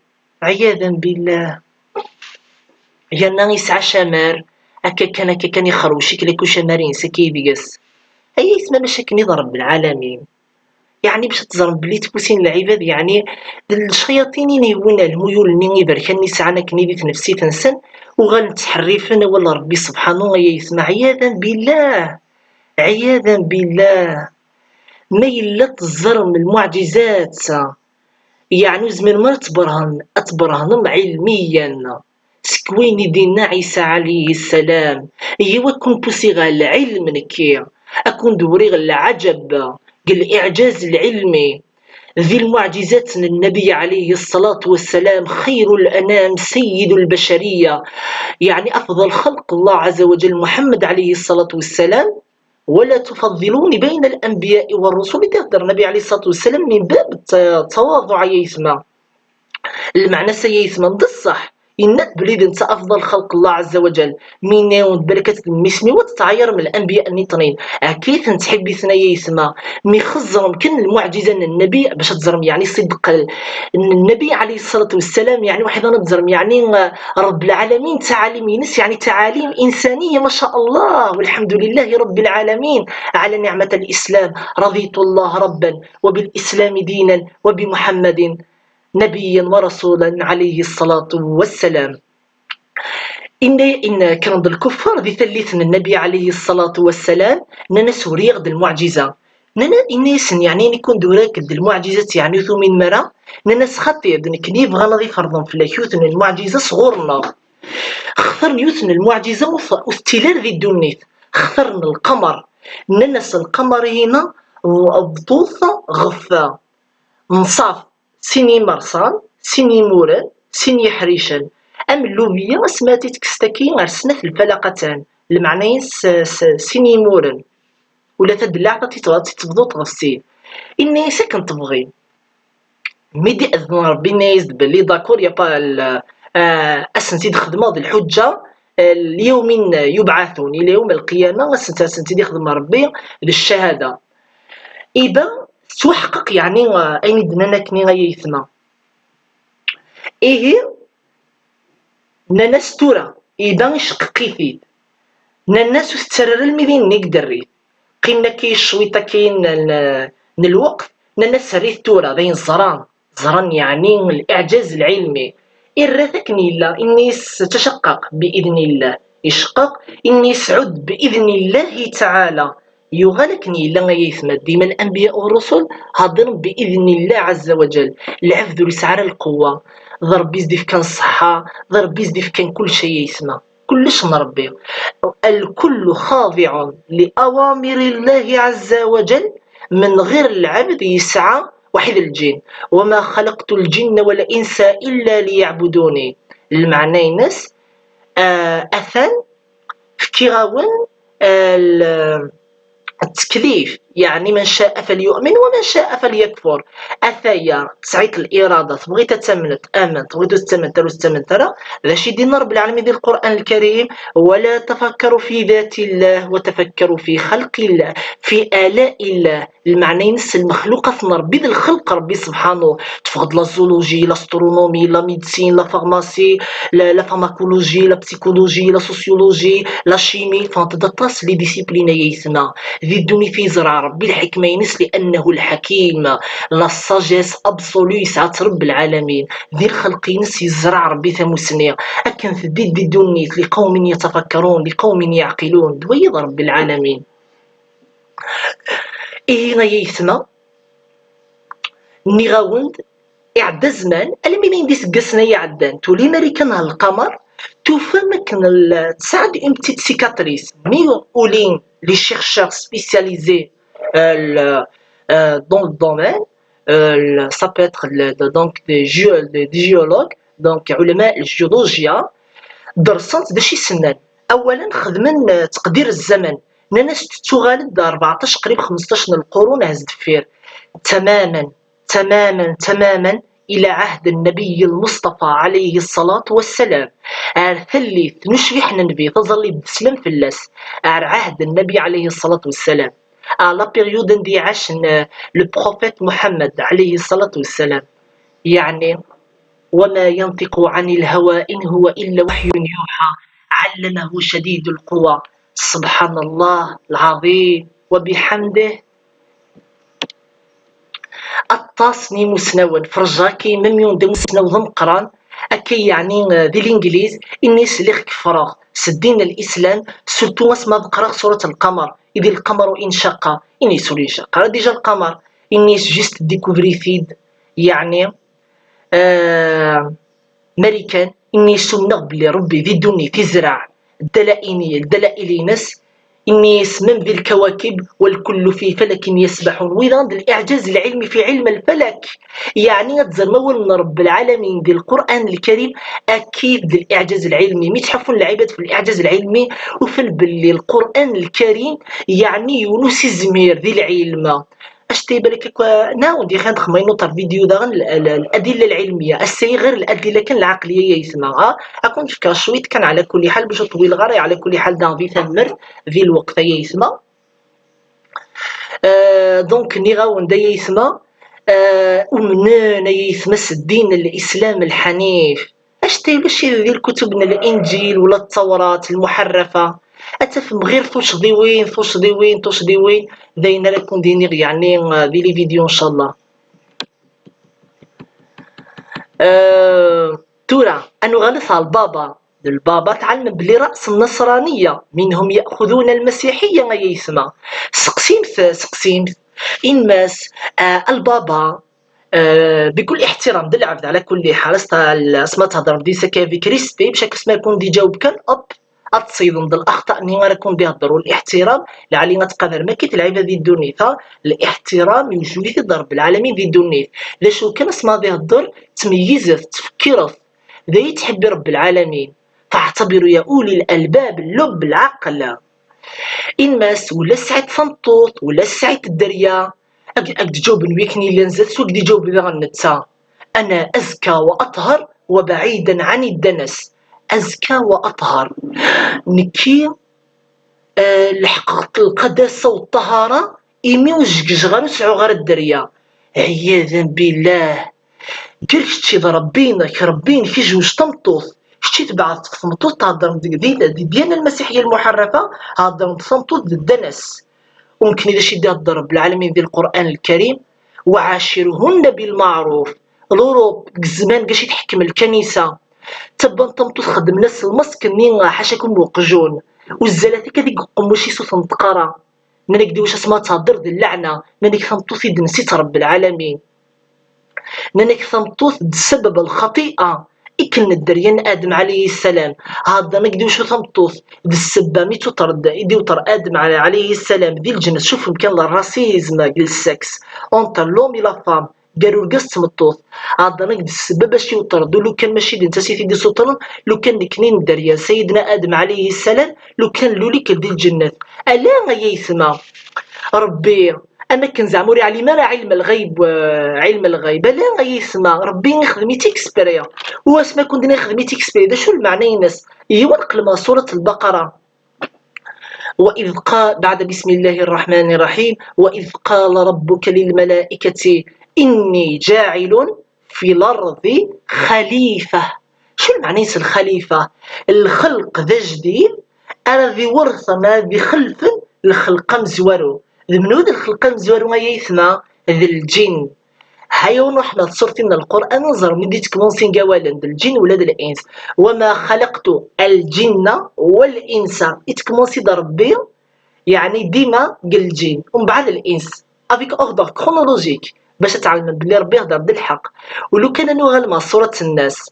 عياذا بالله يا ناقص عشمار هكا كان يخروشيك لكو شمارين سكي بيقس هي اسمها مشاكل رب العالمين يعني باش تزرب بلي تبوسين العباد يعني الشياطين يهون الميول ني بركاني ساعنا كنيديت نفسي تنسن وغنتحرفن ولا ربي سبحانه يسمع عياذا بالله ما إلا تزرم المعجزات يعني زمن ما تبرهن علميا سكويني دينا عيسى عليه السلام ايوا كون بوسي غا العلم نكي اكون دوري غا العجب قال الاعجاز العلمي ذي المعجزات النبي عليه الصلاة والسلام خير الأنام سيد البشرية يعني أفضل خلق الله عز وجل محمد عليه الصلاة والسلام ولا تفضلون بين الأنبياء والرسل تهدر النبي عليه الصلاة والسلام من باب التواضع يسمى المعنى سيسمى بالصح إنك بليد انت أفضل خلق الله عز وجل مين ونتبركت المسمي وتتعير من الأنبياء النطرين أكيد نتحبي ثنايا يسمى ميخزرم كن المعجزة النبي باش تزرم يعني صدق النبي عليه الصلاة والسلام يعني واحد نتزرم يعني رب العالمين تعاليم ينس يعني تعاليم إنسانية ما شاء الله والحمد لله رب العالمين على نعمة الإسلام رضيت الله ربا وبالإسلام دينا وبمحمد نبيا ورسولا عليه الصلاة والسلام. إن كان الكفار ذي ثلثنا النبي عليه الصلاة والسلام نانا سوريغ دي المعجزة نانا إنيسن يعني نكون دوراك دي المعجزات يعني ثو من مرة نانا سخطي كنيف غانا ذي فرضا في الأكيوثن المعجزة صغورنا خثر نيوتن المعجزة واستلال ذي الدنيت خثرنا القمر ننس القمر هنا وبطوثة غفا نصاف سيني مرصان سيني موران سيني حريشان أم اللوبية سماتي تكستكي غرسنا في الفلقتان المعنى سيني موران ولا تدلع تتبضو تغسين إني سكن تبغي ميدي أذن ربي نايز بلي داكور يا با أسنتي خدمة الحجة اليوم يبعثون إلى يوم القيامة أسنتي خدمة ربي للشهادة إذا تحقق يعني أين دنا كني غيثنا إيه ناس تورا إذا يشققي فيد ناس استرر المدين نقدر قينا كي شويطة كاين الوقت ناس ريت تورا ذين زران يعني الإعجاز العلمي إرثكني الله إني ستشقق بإذن الله يشقق إني سعد بإذن الله تعالى يغلقني إلا غيثما ديما الأنبياء والرسل هضر بإذن الله عز وجل العفذ لسعر القوة ضرب يزدف كان صحة ضرب يزدف كان كل شيء يسمى كلش نربي الكل خاضع لأوامر الله عز وجل من غير العبد يسعى وحيد الجن وما خلقت الجن والإنس إلا ليعبدوني المعنى ناس أثن في كيغاون التكليف يعني من شاء فليؤمن ومن شاء فليكفر أثايا تسعيت الإرادة تبغيت تتمنت آمنت بغيتو تتمنت ترى ذا شي دين رب العالمين ديال القرآن الكريم ولا تفكروا في ذات الله وتفكروا في خلق الله في آلاء الله المعنى نفس المخلوقات ربي ذي الخلق ربي سبحانه تفقد لا زولوجي لا سترونومي لا ميديسين لا فارماسي لا فارماكولوجي لا بسيكولوجي لا سوسيولوجي لا شيمي فانتدطاس لي ديسيبلين يسنا ذي الدنيا في زرع ربي الحكمة ينس لأنه الحكيم لا ساجيس أبسولو يسعى رب العالمين ذي الخلق ينس يزرع ربي ثموسنيا أكن في دي الدنيا لقوم يتفكرون لقوم يعقلون دويض رب العالمين إيه يسمى نيغاوند إعدى زمان ألمين ديس قسنا يعدان تولي مريكان القمر توفمك تساعد une petite cicatrice mais أولين les chercheurs spécialisés dans le domaine ça peut être donc des géologues donc علماء الجيولوجيا درسات داش يسنان اولا خدمن تقدير الزمن ناس تغالد 14 قريب 15 القرون هزد فير تماما إلى عهد النبي المصطفى عليه الصلاة والسلام ثلي نشبح النبي تظل بسلم في اللاس عهد النبي عليه الصلاة والسلام لا بيريود دي عاش لو بروفيت محمد عليه الصلاة والسلام يعني وما ينطق عن الهوى إن هو إلا وحي يوحى علمه شديد القوى سبحان الله العظيم وبحمده الطاسني مسنون فرجاكي مميون دي مسنون قران أكي يعني ذي الإنجليز الناس اللي كفراغ سدين الإسلام سلطو اسمها ذكرى سورة القمر إذا القمر انشق إني سوري انشق ديجا القمر الناس جيست ديكوفري فيد يعني مريكان إني سمنا بلي ربي ذي دوني تزرع الدلائل ناس إني يسمم ذي الكواكب والكل في فلك يسبحون وإذا الإعجاز العلمي في علم الفلك يعني تزرمون من رب العالمين ذي القرآن الكريم أكيد ذي الإعجاز العلمي ميتحفون العباد في الإعجاز العلمي وفي باللي القرآن الكريم يعني يونس زمير ذي العلم اش تيبالك ناو دي خان خمينو طر فيديو دا الادله العلميه السي غير الادله كان العقليه يسمى اكون فكر شويت كان على كل حال باش طويل غاري على كل حال دان في ثمر في الوقت يسمى دونك نيغاون دا يسمى ومنين يسمى الدين الاسلام الحنيف اش تيباش ذي الكتب من الانجيل ولا التوراة المحرفه أتفهم غير توش ديوين داينا لكم دينيغ يعني دي لي فيديو إن شاء الله تورا أنو غلثها البابا تعلم بلي رأس النصرانية منهم يأخذون المسيحية ما يسمى سقسيم إنماس البابا بكل احترام ديال العبد على كل حال اسما تهضر بدي سكافي كريسبي بشكل اسما يكون دي جاوب كان اتصيدن د الاخطاء ني غنكون بيهضروا الاحترام لعلي غتقدر ما كيتلعب ذي الدونيثا الاحترام يوجد رب العالمين ذي الدونيث لا شو كان اسما بيهضر تميزت تفكرت ذي تحب رب العالمين فاعتبروا يا اولي الالباب اللب العقل إن ماس ولا سعيد فنطوط ولا سعيد الدريا أقد جاوب ويكني اللي نزلت سوق دي جاوب ذا غنتا أنا أزكى وأطهر وبعيدا عن الدنس أزكى وأطهر نكي لحقت القداسة والطهارة إيمي وجيج غير نسعو غير الدريا عياذا بالله قال شتي ربينك ربين في جوج تمطوط شتي تبعث في تمطوط تهضر ديال المسيحية المحرفة هضر في تمطوط الدنس وممكن إذا شي هضر رب العالمين ذي القرآن الكريم وعاشرهن بالمعروف لوروب الزمان كاش يتحكم الكنيسة تبان تمطوط خدم ناس المسك نين حاشاكم وقجون والزلاتي هذيك قموشي صوت نتقرا نانيك دي واش اسمها تهضر ذي اللعنة نانيك تمطوط نسيت رب العالمين نانيك ثمطوث بسبب الخطيئة إكن الدريان آدم عليه السلام هذا نقدي وشو ثمطوث بالسبة ميتو طرد إدي وطر آدم عليه السلام ذي الجنس شوف كان الراسيزم ديال السكس اونتر لوم إلا فام قالوا القص تمطوث هذا نقدي السبب باش يطرد لو كان ماشي انت سيدي دي سلطان لو كان كنين الدريان سيدنا آدم عليه السلام لو كان لوليك ديال الجنة ألا غيثما ربي انا كنزعموري علي ما راه علم الغيب لا غيسمع ربي نخدمي تيكسبيريا هو اسما كنت نخدمي تيكسبيريا شو المعنى ينس ايوا نقلما سوره البقره واذ قال بعد بسم الله الرحمن الرحيم واذ قال ربك للملائكه اني جاعل في الارض خليفه شو المعنى ينس الخليفه الخلق ذا جديد انا ذي ورثه ما بخلف الخلق مزورو المنود الخلق مزوار ما يثنى ذي الجن هايون احنا صورتنا القرآن نظر مدي تكمونسين قوالا ذي الجن ولا ذي الإنس وما خلقت الجن والإنس يتكمونسي ربي يعني ديما قال الجن ومن بعد الإنس افيك اوردر كرونولوجيك باش تعلم بلي ربي يهضر بالحق ولو كان نغلم صورة الناس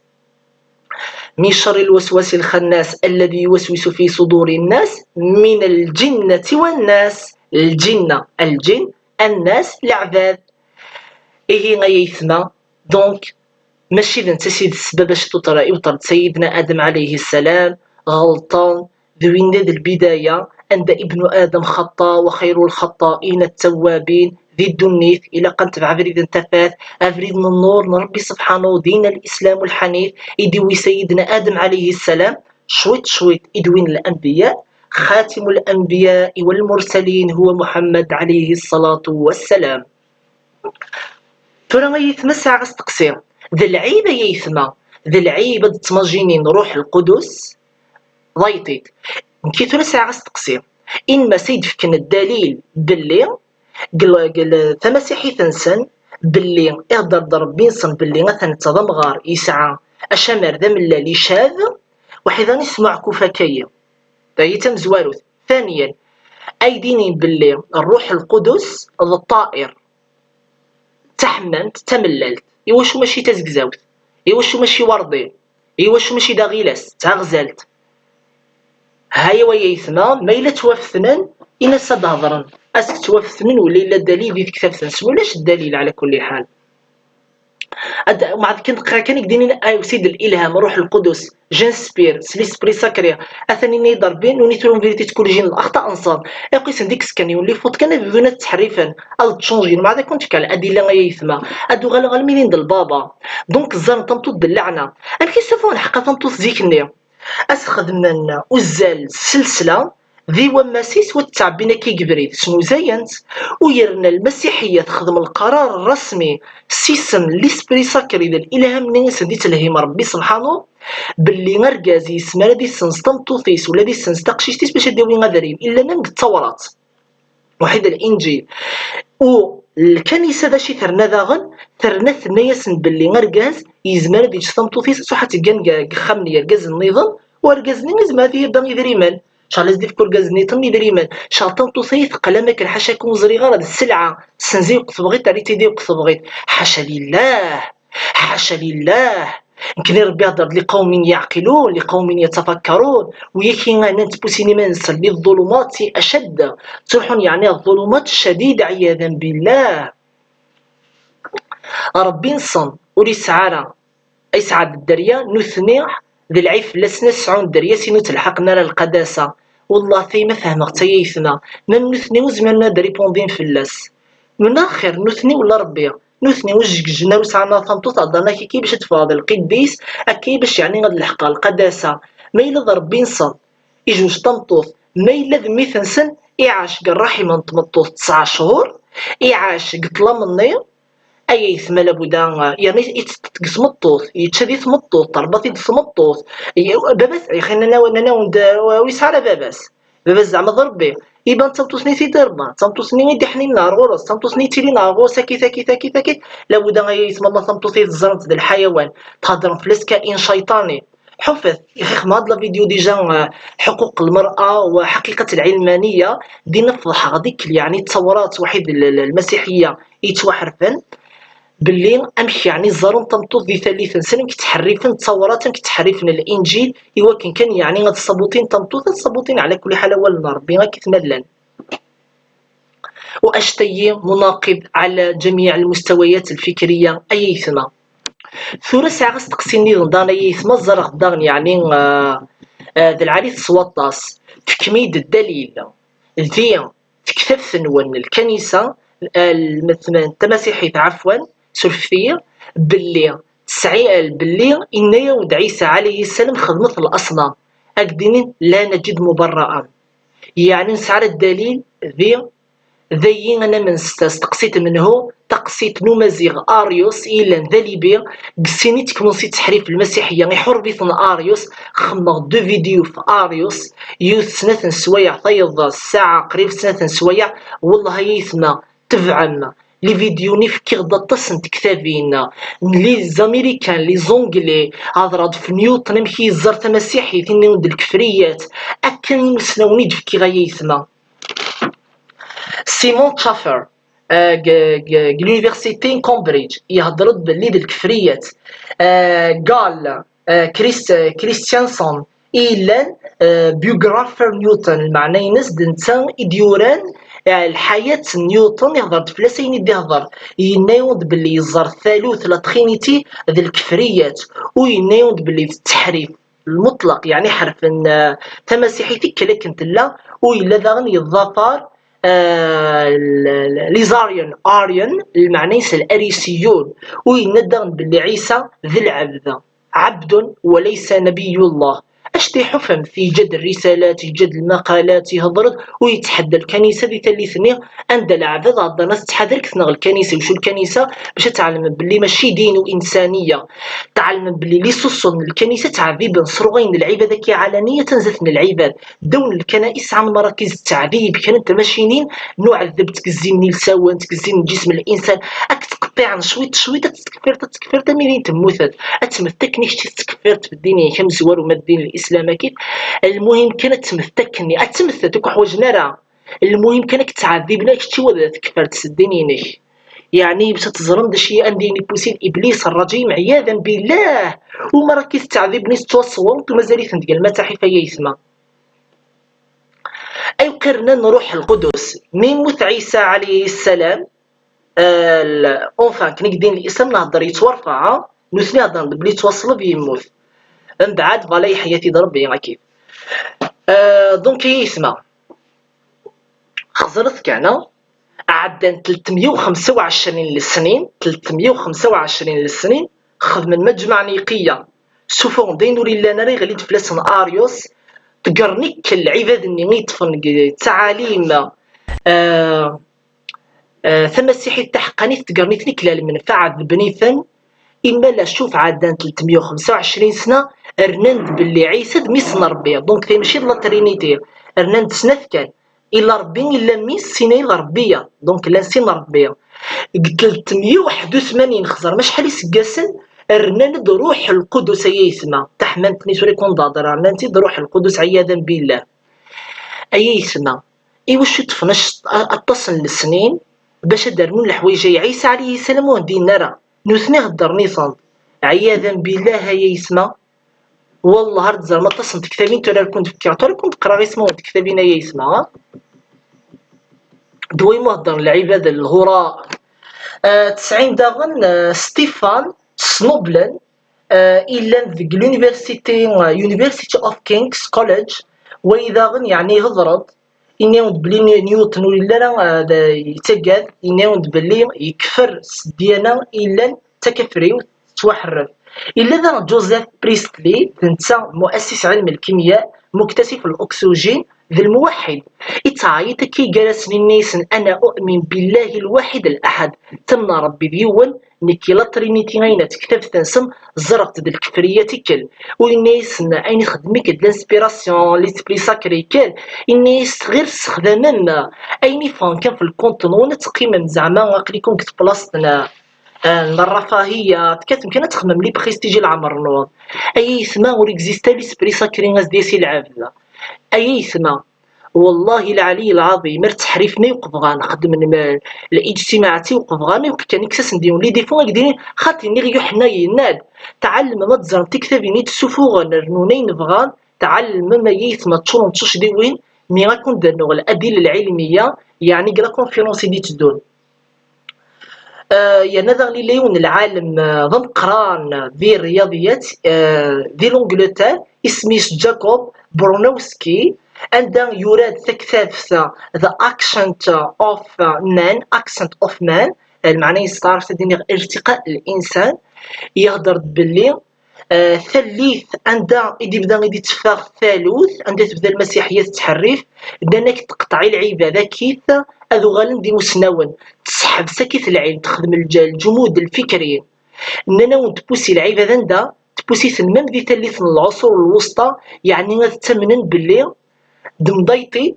من شر الوسواس الخناس الذي يوسوس في صدور الناس من الجنة والناس الجن الناس العباد إيه غيثما دونك ماشي إذا انت سيد السبب باش يطرد سيدنا آدم عليه السلام غلطان ذوين ذي البداية عند ابن آدم خطا وخير الخطائين التوابين ذي الدنيث إلى قنت بعفريد انتفاث أفريد من النور ربي سبحانه دين الإسلام الحنيف إدوي سيدنا آدم عليه السلام شويت إدوين الأنبياء خاتم الأنبياء والمرسلين هو محمد عليه الصلاة والسلام ترى يتمسع غستقصير ذا العيبة يثمى ذا العيبة تمجينين روح القدس ضيطيت كي ترى ساعة غستقصير إنما سيد فكن الدليل باللي قل ثمسيحي ثنسن باللي اهدر ضربين صن باللي مثلا تضمغار يسعى أشمر ذا من اللي شاذ وحيدا نسمع كوفاكية يتم زواروث ثانيا أيديني باللي الروح القدس الطائر تحممت تمللت إيواشو ماشي تزقزاوث إيواشو ماشي وردي إيواشو ماشي داغيلاس تغزلت هاي ويثنا ما إلا توفثنن إنا سدهضرن أسك توفثنن ولا إلا الدليل ذي كتابثنس ولاش الدليل على كل حال مع كان يقدرين اي سيد الالهام روح القدس جنسبير سليسبري ساكريا اثني ني ضربين ونيترون فيريتي تكون جين الاخطاء انصار يقيس ديك سكان يولي فوت كان بدون تحريفا او تشونجين مع ذاك كنت كالادله غيثما ادو غالمين ديال البابا دونك الزان تنطط اللعنه ام كيستفون حقا تنطط زيكني اسخدمنا وزال السلسله ذي وماسيس والتعبينا كي قبريد شنو زينت ويرنا المسيحية تخدم القرار الرسمي سيسم ليسبري ساكري ذا الإلهام نيس دي تلهيم ربي سبحانه باللي نرقازي يسمى دي سنستم توثيس ولا دي سنستقشيشتيس باش يدوي غذرين إلا نمد التوراة وحيد الإنجيل والكنيسة ذا شي ثرنا ذاغن ثرنا ثنياسن باللي نرقاز يزمى دي جستم توثيس سوحة تقان خمني يرقاز النظام ورقاز نيز ما ذي يبدا يذريمان شغل زدي في كل كازنيتم يدريمان شاطن توصي ثقلا ما كان حاشا كون زري غير هاد السلعه سنزي وقت بغيت علي تيدي وقت بغيت حاشا لله حاشا لله. يمكن ربي يهضر لقوم يعقلون لقوم يتفكرون ويكي انا تبوسيني ما نسل للظلمات اشد تروحون يعني الظلمات الشديده عياذا بالله. ربي نصن ولي سعارة اي سعاد الدريا نثنيح ذي العيف لسنا سعون الدريا سينو تلحقنا للقداسة والله ثيما فهمك تيثنا من نثني وزماننا دريبوندين في اللاس من اخر نثني ولا ربي نثني وجنا وسعنا ثمطوط عضنا كي باش تفاضل قديس اكي باش يعني غاد الحقا القداسة ما إلا ربي نصن يجوج تمطوط ما إلا ذمي ثنسن إعاش قراحي من تمطوط 9 شهور إعاش قتلا مني اي ثما لابد يعني يتقس مطوط يتشدي ثمطوط تربطي ثمطوط باباس يا اخي انا ويس على باباس زعما ضربي يبان تمطوسني تيدربا تمطوسني يدي حنين نهار غورس تمطوسني تيلي نهار غورس ساكي لابد يسمى الله تمطوسي الزرنت د الحيوان تهضر فلاس كائن شيطاني حفظ يا اخي ما هاد الفيديو ديجا حقوق المرأة وحقيقة العلمانية دي نفضح غاديك يعني التصورات وحيد المسيحية يتوحرفن باللي امشي يعني الزارون تمطوط ذي ثالثا سنة كتحرفن تصورات كتحرفن الانجيل ايوا كان يعني غاد الصبوطين تمطوط الصبوطين على كل حال هو ربي غا كيتملن واشتي مناقض على جميع المستويات الفكريه ايثنا ثورة ساعة تقسيني غدان ايثما الزر غدان يعني ذا العريس سواطاس تكميد الدليل ذي تكتب ثنون الكنيسة التماسيحية عفوا سلفية باللي تسعي باللي إن يود عيسى عليه السلام خدمت الأصنام أكدين لا نجد مبرئا يعني نسعر الدليل ذي أنا من استقصيت منه تقصيت نمازيغ أريوس إلا ذليبي قسيني تكمنسي تحريف المسيحية يحور بيثن أريوس خمغ دو فيديو في أريوس يوث سنة سوايع طيض الساعة قريب سنة سوايع والله يثنا تفعلنا لي فيديو نفكر ضطسن تكتابين لي زاميريكان لي زونجلي هضرات في نيوتن مكي زرت مسيحي ثاني ود الكفريات اكن مسنوني فكي غايثنا سيمون تشافر لونيفرسيتي كامبريدج يهضرد باللي د الكفريات قال كريستيانسون إيلان بيوغرافر نيوتن المعنى ينس دنتا إديوران الحياة نيوتن يهضر فلاسين يدي يهضر ينايود باللي يزار الثالوث لا تخينيتي ذي الكفريات وينايود باللي التحريف المطلق يعني حرف تماسيحيتي كلكنت لا وإلا ذا يضافر ليزاريان آريان المعنى الأريسيون ويندغن باللي عيسى ذي العبد عبد وليس نبي الله اشتي حفم في جد الرسالات جد المقالات يهضرد ويتحدى الكنيسة ذي ثالثني عند العبد عند ناس تحضر كثنغ الكنيسة وشو الكنيسة باش تعلم باللي ماشي دين وإنسانية تعلم باللي لي صوصن الكنيسة تعذيب نصروغين العبادة كي علانية تنزثن العباد دون الكنائس عن مراكز التعذيب كانت ماشيين نعذب تكزين نيلساوان تكزين جسم الإنسان تقطيع شويت تتكفر تميلين تموثت اتمثكني شتي تكفرت في الدين كم زوار وما الدين الاسلام كيف المهم كانت تمثكني اتمثتك حواجنا راه المهم كانك تعذبنا شتي ولا تكفرت سدينينك يعني باش تزرم دشي انديني بوسين ابليس الرجيم عياذا بالله وما راكي تعذبني توصل ومازال تندقل ما تحيفا يسمى اي كرنا نروح القدس من موت عيسى عليه السلام اونفان كنقدين الاسلام نهضر يتورفع نوثني هضر بلي توصل بيموت من بعد فوالا حياتي ضربي كيف دونك يسمع خزرت كان عدن 325 للسنين خذ من مجمع نيقية سوفون دينوري لنا ري غليت فلاسن اريوس تقرنيك العباد اني يطفن تعاليم ثم السيحي التحقاني تقرنيتني كلا المنفعة بنيثن إما لا شوف عادان 325 سنة رنند باللي عيسى ميسن ربي دونك في ماشي لا ترينيتي رنند سنة كان إلا ربي إلا ميس سنة إلا ربية دونك لا سين ربية 381 خزر مش حالي سقاسن رنند روح القدس يسمى تحملتني سوري كون ضادر رنند روح القدس عياذا بالله أيا يسمى إواش طفناش أتصل السنين باش دارمون الحوايج عيسى عليه السلام وندينا راه نوثني غدر نيصان عياذا بالله هيا يسمى. والله هاد زعما تصنت كتابين ترى كنت فكرت ترى كنت قرا اسمه كتابين هيا يسمى دوي مهضر العباد الهراء. 90 داغن ستيفان سنوبلن إلا ذيك يونيفرسيتي اوف كينغز كوليدج وإذا يعني هضرت إني بلي نيوتن ولا لا يتقاد إني بلي يكفر ديانا إلا تكفري وتوحرف إلا ذا جوزيف بريستلي تنسى مؤسس علم الكيمياء مكتشف الأكسجين ذا الموحد إتعايت كي جلس للناس أنا أؤمن بالله الواحد الأحد تم ربي ديون نكي لا ترينيتي غاينة تكتب تنسم زرقت د الكفرية تكل والناس أين خدمك د الانسبيراسيون ليسبري ساكري كل الناس غير استخدامنا أين فان كان في الكونتونون تقييم زعما غاقليكم كت بلاصتنا الرفاهية كتمكن تخمم لي بريستيجي العمر نوض أي يسمى وريكزيستا ليسبري ساكري غاز ديسي العابدة أي يسمى والله العلي العظيم تحريفني وقفغان نخدم الاجتماعاتي وقفغان يمكن نكسس ندير لي ديفون هكذا خاطيني غير حنايا ناد تعلم ما تزرم تكتبيني تسوفو نرنوني نبغان تعلم ما يسمى تشون تشوش دي وين مي غاكون درنو الأدلة العلمية يعني كلا كونفيرونسي دي تدون. ينظر لي ليون العالم ضم قران ذي الرياضيات ذي لونجلتير اسميش جاكوب برونوسكي عندما يراد تكتاب the accent of man المعنى يستعرف تديني ارتقاء الإنسان يهدر باللي ثالث عندها يبدا غادي يتفاغ ثالوث عندها تبدا المسيحيه تتحرف انك تقطعي العباده كيف هذو غالن دي مسنون تسحب سكيت العلم تخدم الجمود الفكري اننا تبوسي العباده ندا تبوسي ثمن ذي ثالث العصور الوسطى يعني غتمنن باللي دمضيطي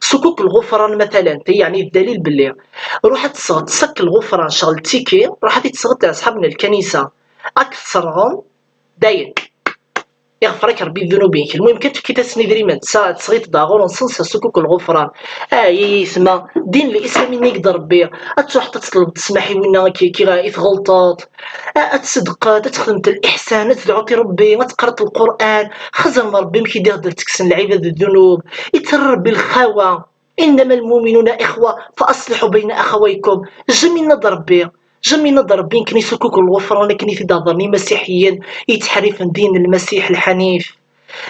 صكوك الغفران مثلا يعني الدليل باللي روح تسك الغفران شغل تيكي روح تسغط اصحابنا الكنيسه اكثرهم داين يغفرك ربي ذنوبك المهم كتفكي تسني دريما تصغيط داغور نصنص صكوك الغفران يسمى دين الاسلامي نقدر ربي تروح تطلب تسمحي وينا كي غلطات تصدق تخدم الاحسان تدعوتي ربي تقرا القران خزن ربي مكي يقدر تكسن العباد الذنوب يتر بالخاوه انما المؤمنون اخوه فاصلحوا بين اخويكم جميل نضر ربي جميل نضر ربي يمكن يسكوك الغفران كني في ضرني مسيحيا يتحرف دين المسيح الحنيف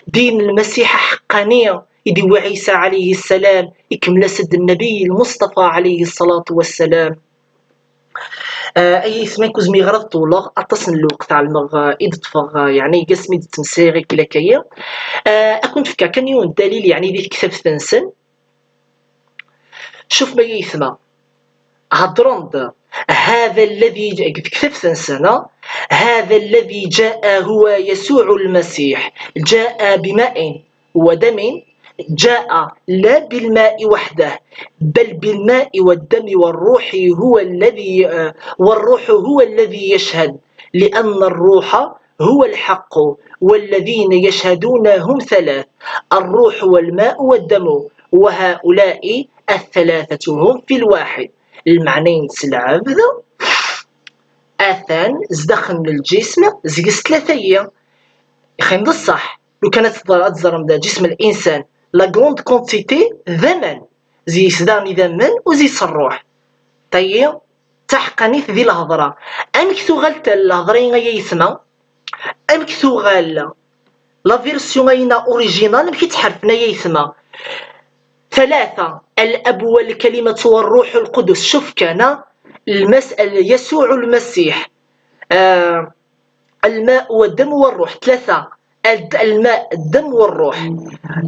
دين المسيح حقانيه يدي عيسى عليه السلام يكمل سد النبي المصطفى عليه الصلاه والسلام. اي اسمي كوزمي غرض طولغ اتصل الوقت تاع المغ تفغ يعني قسمي تمسيغي كلا كيا اكون فكا كان يون الدليل يعني ذي كتاب تنسن شوف ما يسمى هضرند هذا الذي كتاب تنسنا هذا الذي جاء هو يسوع المسيح جاء بماء ودم جاء لا بالماء وحده بل بالماء والدم والروح هو الذي يشهد لأن الروح هو الحق والذين يشهدون هم ثلاث الروح والماء والدم وهؤلاء الثلاثة هم في الواحد المعنيين العبد اثان زدخل من الجسم زقس ثلاثيه يخين الصح لو كانت تزرم جسم الانسان لا غروند كونتيتي ذمن زي سداني ذمن وزي الروح طيب تحقني في ذي الهضره امكثو غالت الهضرين غيا يسمى امكثو غال لا فيرسيون غينا اوريجينال مكي تحرفنا يسمى ثلاثة الأب والكلمة والروح القدس شوف كان المسألة يسوع المسيح الماء والدم والروح ثلاثة الماء الدم والروح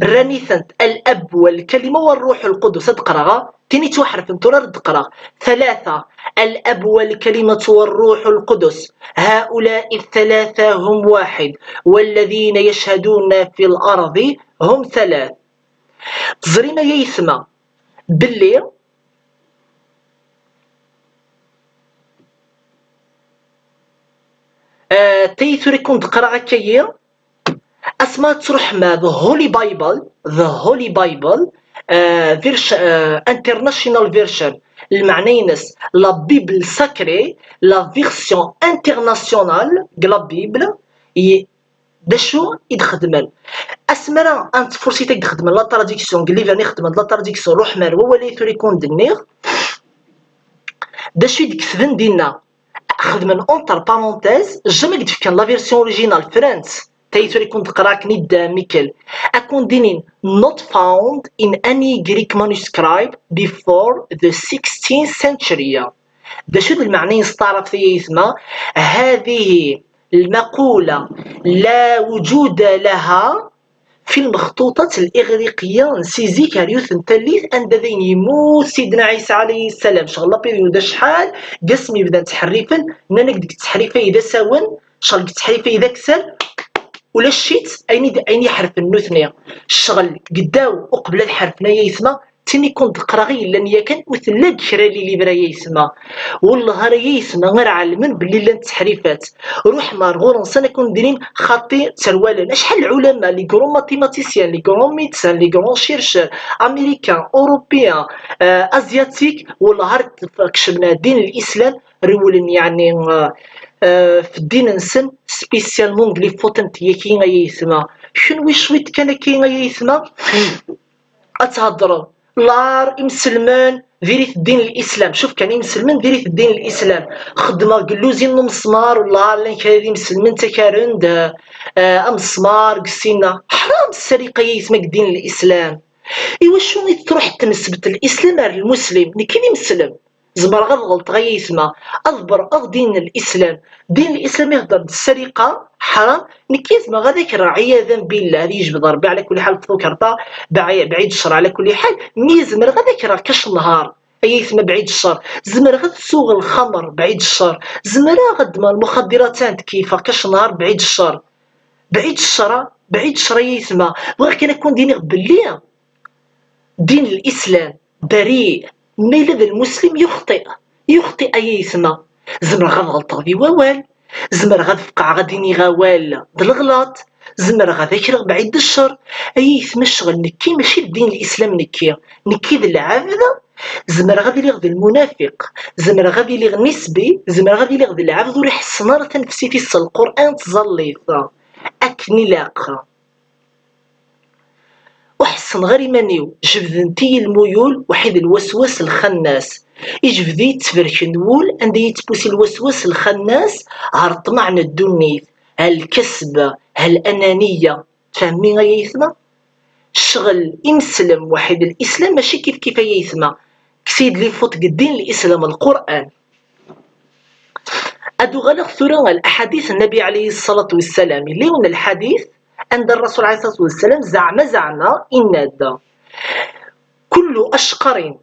راني ثنت الأب والكلمة والروح القدس تقرأ تاني توحرف انتو رد تقرأ ثلاثة الأب والكلمة والروح القدس هؤلاء الثلاثة هم واحد والذين يشهدون في الأرض هم ثلاث تزرينا يسمى باللي تيثوري كنت قرأ كيا اسما تروح ما the Holy Bible, the Holy Bible version international version المعني ينس لا بيبل ساكري لا فيرسيون انترناسيونال لا بيبل باشو يتخدمن اسمرا انت فرصتك تخدم لا تراديكسيون قال لي فاني خدم لا تراديكسيون روح مال هو اللي تريكون دنيغ باشو يكتبن دينا خدمن اونتر بارونتيز جامي قد كان لا فيرسيون اوريجينال فرانس تايتو يكون تقرا كنيد ميكل اكون دينين not found in any Greek manuscript before the 16th century. ده شو المعني يستعرف في اسمه هذه المقولة لا وجود لها في المخطوطات الإغريقية نسيزي كاريوث نتليث أن ذين يموت سيدنا عيسى عليه السلام شغل بيريود شحال قسمي بدا تحريفا نانك ديك التحريفة إذا ساون شغل التحريفة إذا كسر ولا الشيت أيني حرف النوثنية الشغل قداو وقبل الحرف نايا يسمى تاني كنت قراغي لان يكن وثلاث كرالي اللي برا يسمى والله راه يسمى غير علمن باللي لان تحريفات روح مارغور نصنا كون دايرين خاطي تروالا شحال العلماء لي كرون ماتيماتيسيان لي كرون ميدسان لي كرون شيرشر امريكان اوروبيان ازياتيك والله كشفنا دين الاسلام رولن يعني في الدين نسن سبيسيالمون لي فوتنت يكين يسمى شنو شويت كان كاين يسمى اتهضروا لار مسلمان فيريت الدين الاسلام شوف كان مسلمان فيريت الدين الاسلام خدمه قلوزين مسمار والله لا كان مسلمان تكارند مسمار قسينا حرام السرقه يسمى الدين الاسلام ايوا شنو تروح تنسبت الاسلام على المسلم كي مسلم زمر غلط غي يسمى اضبر دين الاسلام دين الاسلام يهضر بالسرقه حرام نكيزما غاديك راه عياذا بالله هذه يجبد ضربي على كل حال تذكرتا بعيد الشر على كل حال ميزمر غاديك راه كاش نهار اي يسمى بعيد الشر زمر غاد تسوق الخمر بعيد الشر زمر غاد ما المخدرات كيف كاش نهار بعيد الشر بعيد الشر يسمى بغا كان يكون ديني باللي دين الاسلام بريء ميلاد المسلم يخطئ اي يسمى زمر غاد غلط في ووال زمر غاد فقع غادي غوال بالغلط زمر غادا كرا بعيد الشر اي يسمى الشغل نكي ماشي الدين الاسلام نكي ذا العبد زمر غادي لي غد المنافق زمر غادي لي النسبي زمر غادي لي غد العبد وريح السناره تنفسي في القران تزليط اكني لاقه وحسن غير يمانيو جبدنتي الميول وحيد الوسواس الخناس يجبدي تفرك نول عندي يتبوسي الوسواس الخناس عرض معنى الدنيث هالكسب هالأنانية فهمين غايا يثمى الشغل يمسلم واحد الإسلام ماشي كيف يثمى كسيد لي فوت الدين الإسلام القرآن أدو غلق ثورة الأحاديث النبي عليه الصلاة والسلام اللي هنا الحديث عند الرسول عليه الصلاة والسلام زعما إن هذا كل أشقر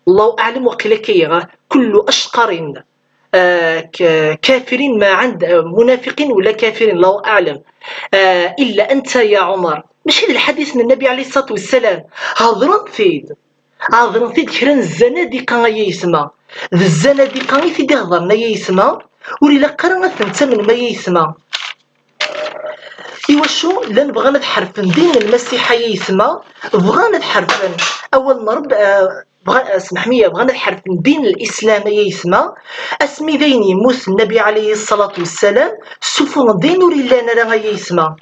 الله أعلم وقيل كيغا كل أشقر كافرين ما عند منافقين ولا كافرين الله أعلم إلا أنت يا عمر ماشي هذا الحديث من النبي عليه الصلاة والسلام هضرن فيد كران الزنادقة يسمى ذا الزنادقة يفيد يهضرنا يسمى ولي قرا ثنتا من ما يسمى إوا شو لان بغانا تحرفن دين المسيح يسمى بغانا تحرفن أول مرب اسمح لي بغانا تحرفن دين الإسلام يسمى اسمي ذين يموت النبي عليه الصلاة والسلام سفن دين وريلانا راه يسمى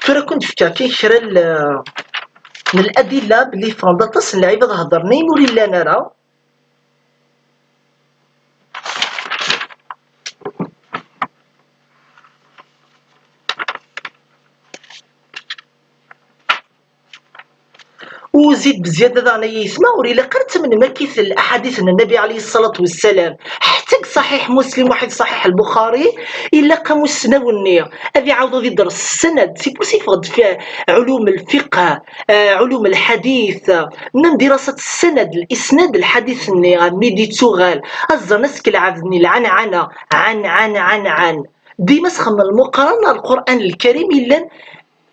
فرا كنت فكا كي كرا من الأدلة بلي فرندطس اللعيبة تهضر نين وريلانا راه وزيد بزيادة أنا يسمع وريلا قرت من مكيث الأحاديث النبي عليه الصلاة والسلام حتى صحيح مسلم واحد صحيح البخاري إلا قاموا السنة والنية هذه عاودوا يدرس السند سي بوسيفغد في علوم الفقه علوم الحديث من دراسة السند الإسناد الحديث النية ميدي توغال الزنسك العبدني العنعنة عن ديما سخم المقارنة القرآن الكريم إلا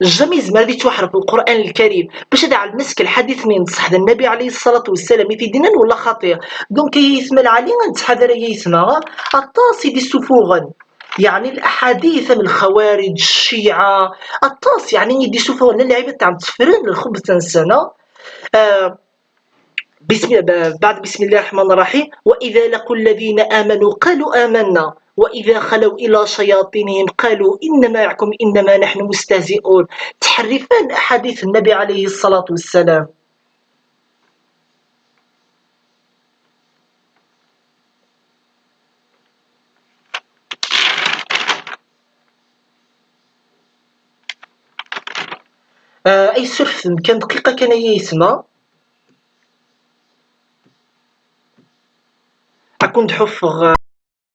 جامي زعما غادي توحر في القران الكريم باش هذا على المسك الحديث من صح النبي عليه الصلاه والسلام في ديننا ولا خطير دونك يسمى العلي نتحذر يسمى الطاس دي سفوغا يعني الاحاديث من الخوارج الشيعه الطاس يعني يدي سفوغا اللعيبه تاع تفرن الخبز تنسنا آه بسم الله الرحمن الرحيم وإذا لقوا الذين آمنوا قالوا آمنا وإذا خلوا إلى شياطينهم قالوا إنما معكم إنما نحن مستهزئون تحرفان أحاديث النبي عليه الصلاة والسلام. أي سرف كان دقيقة كان يسمى أكون حفظ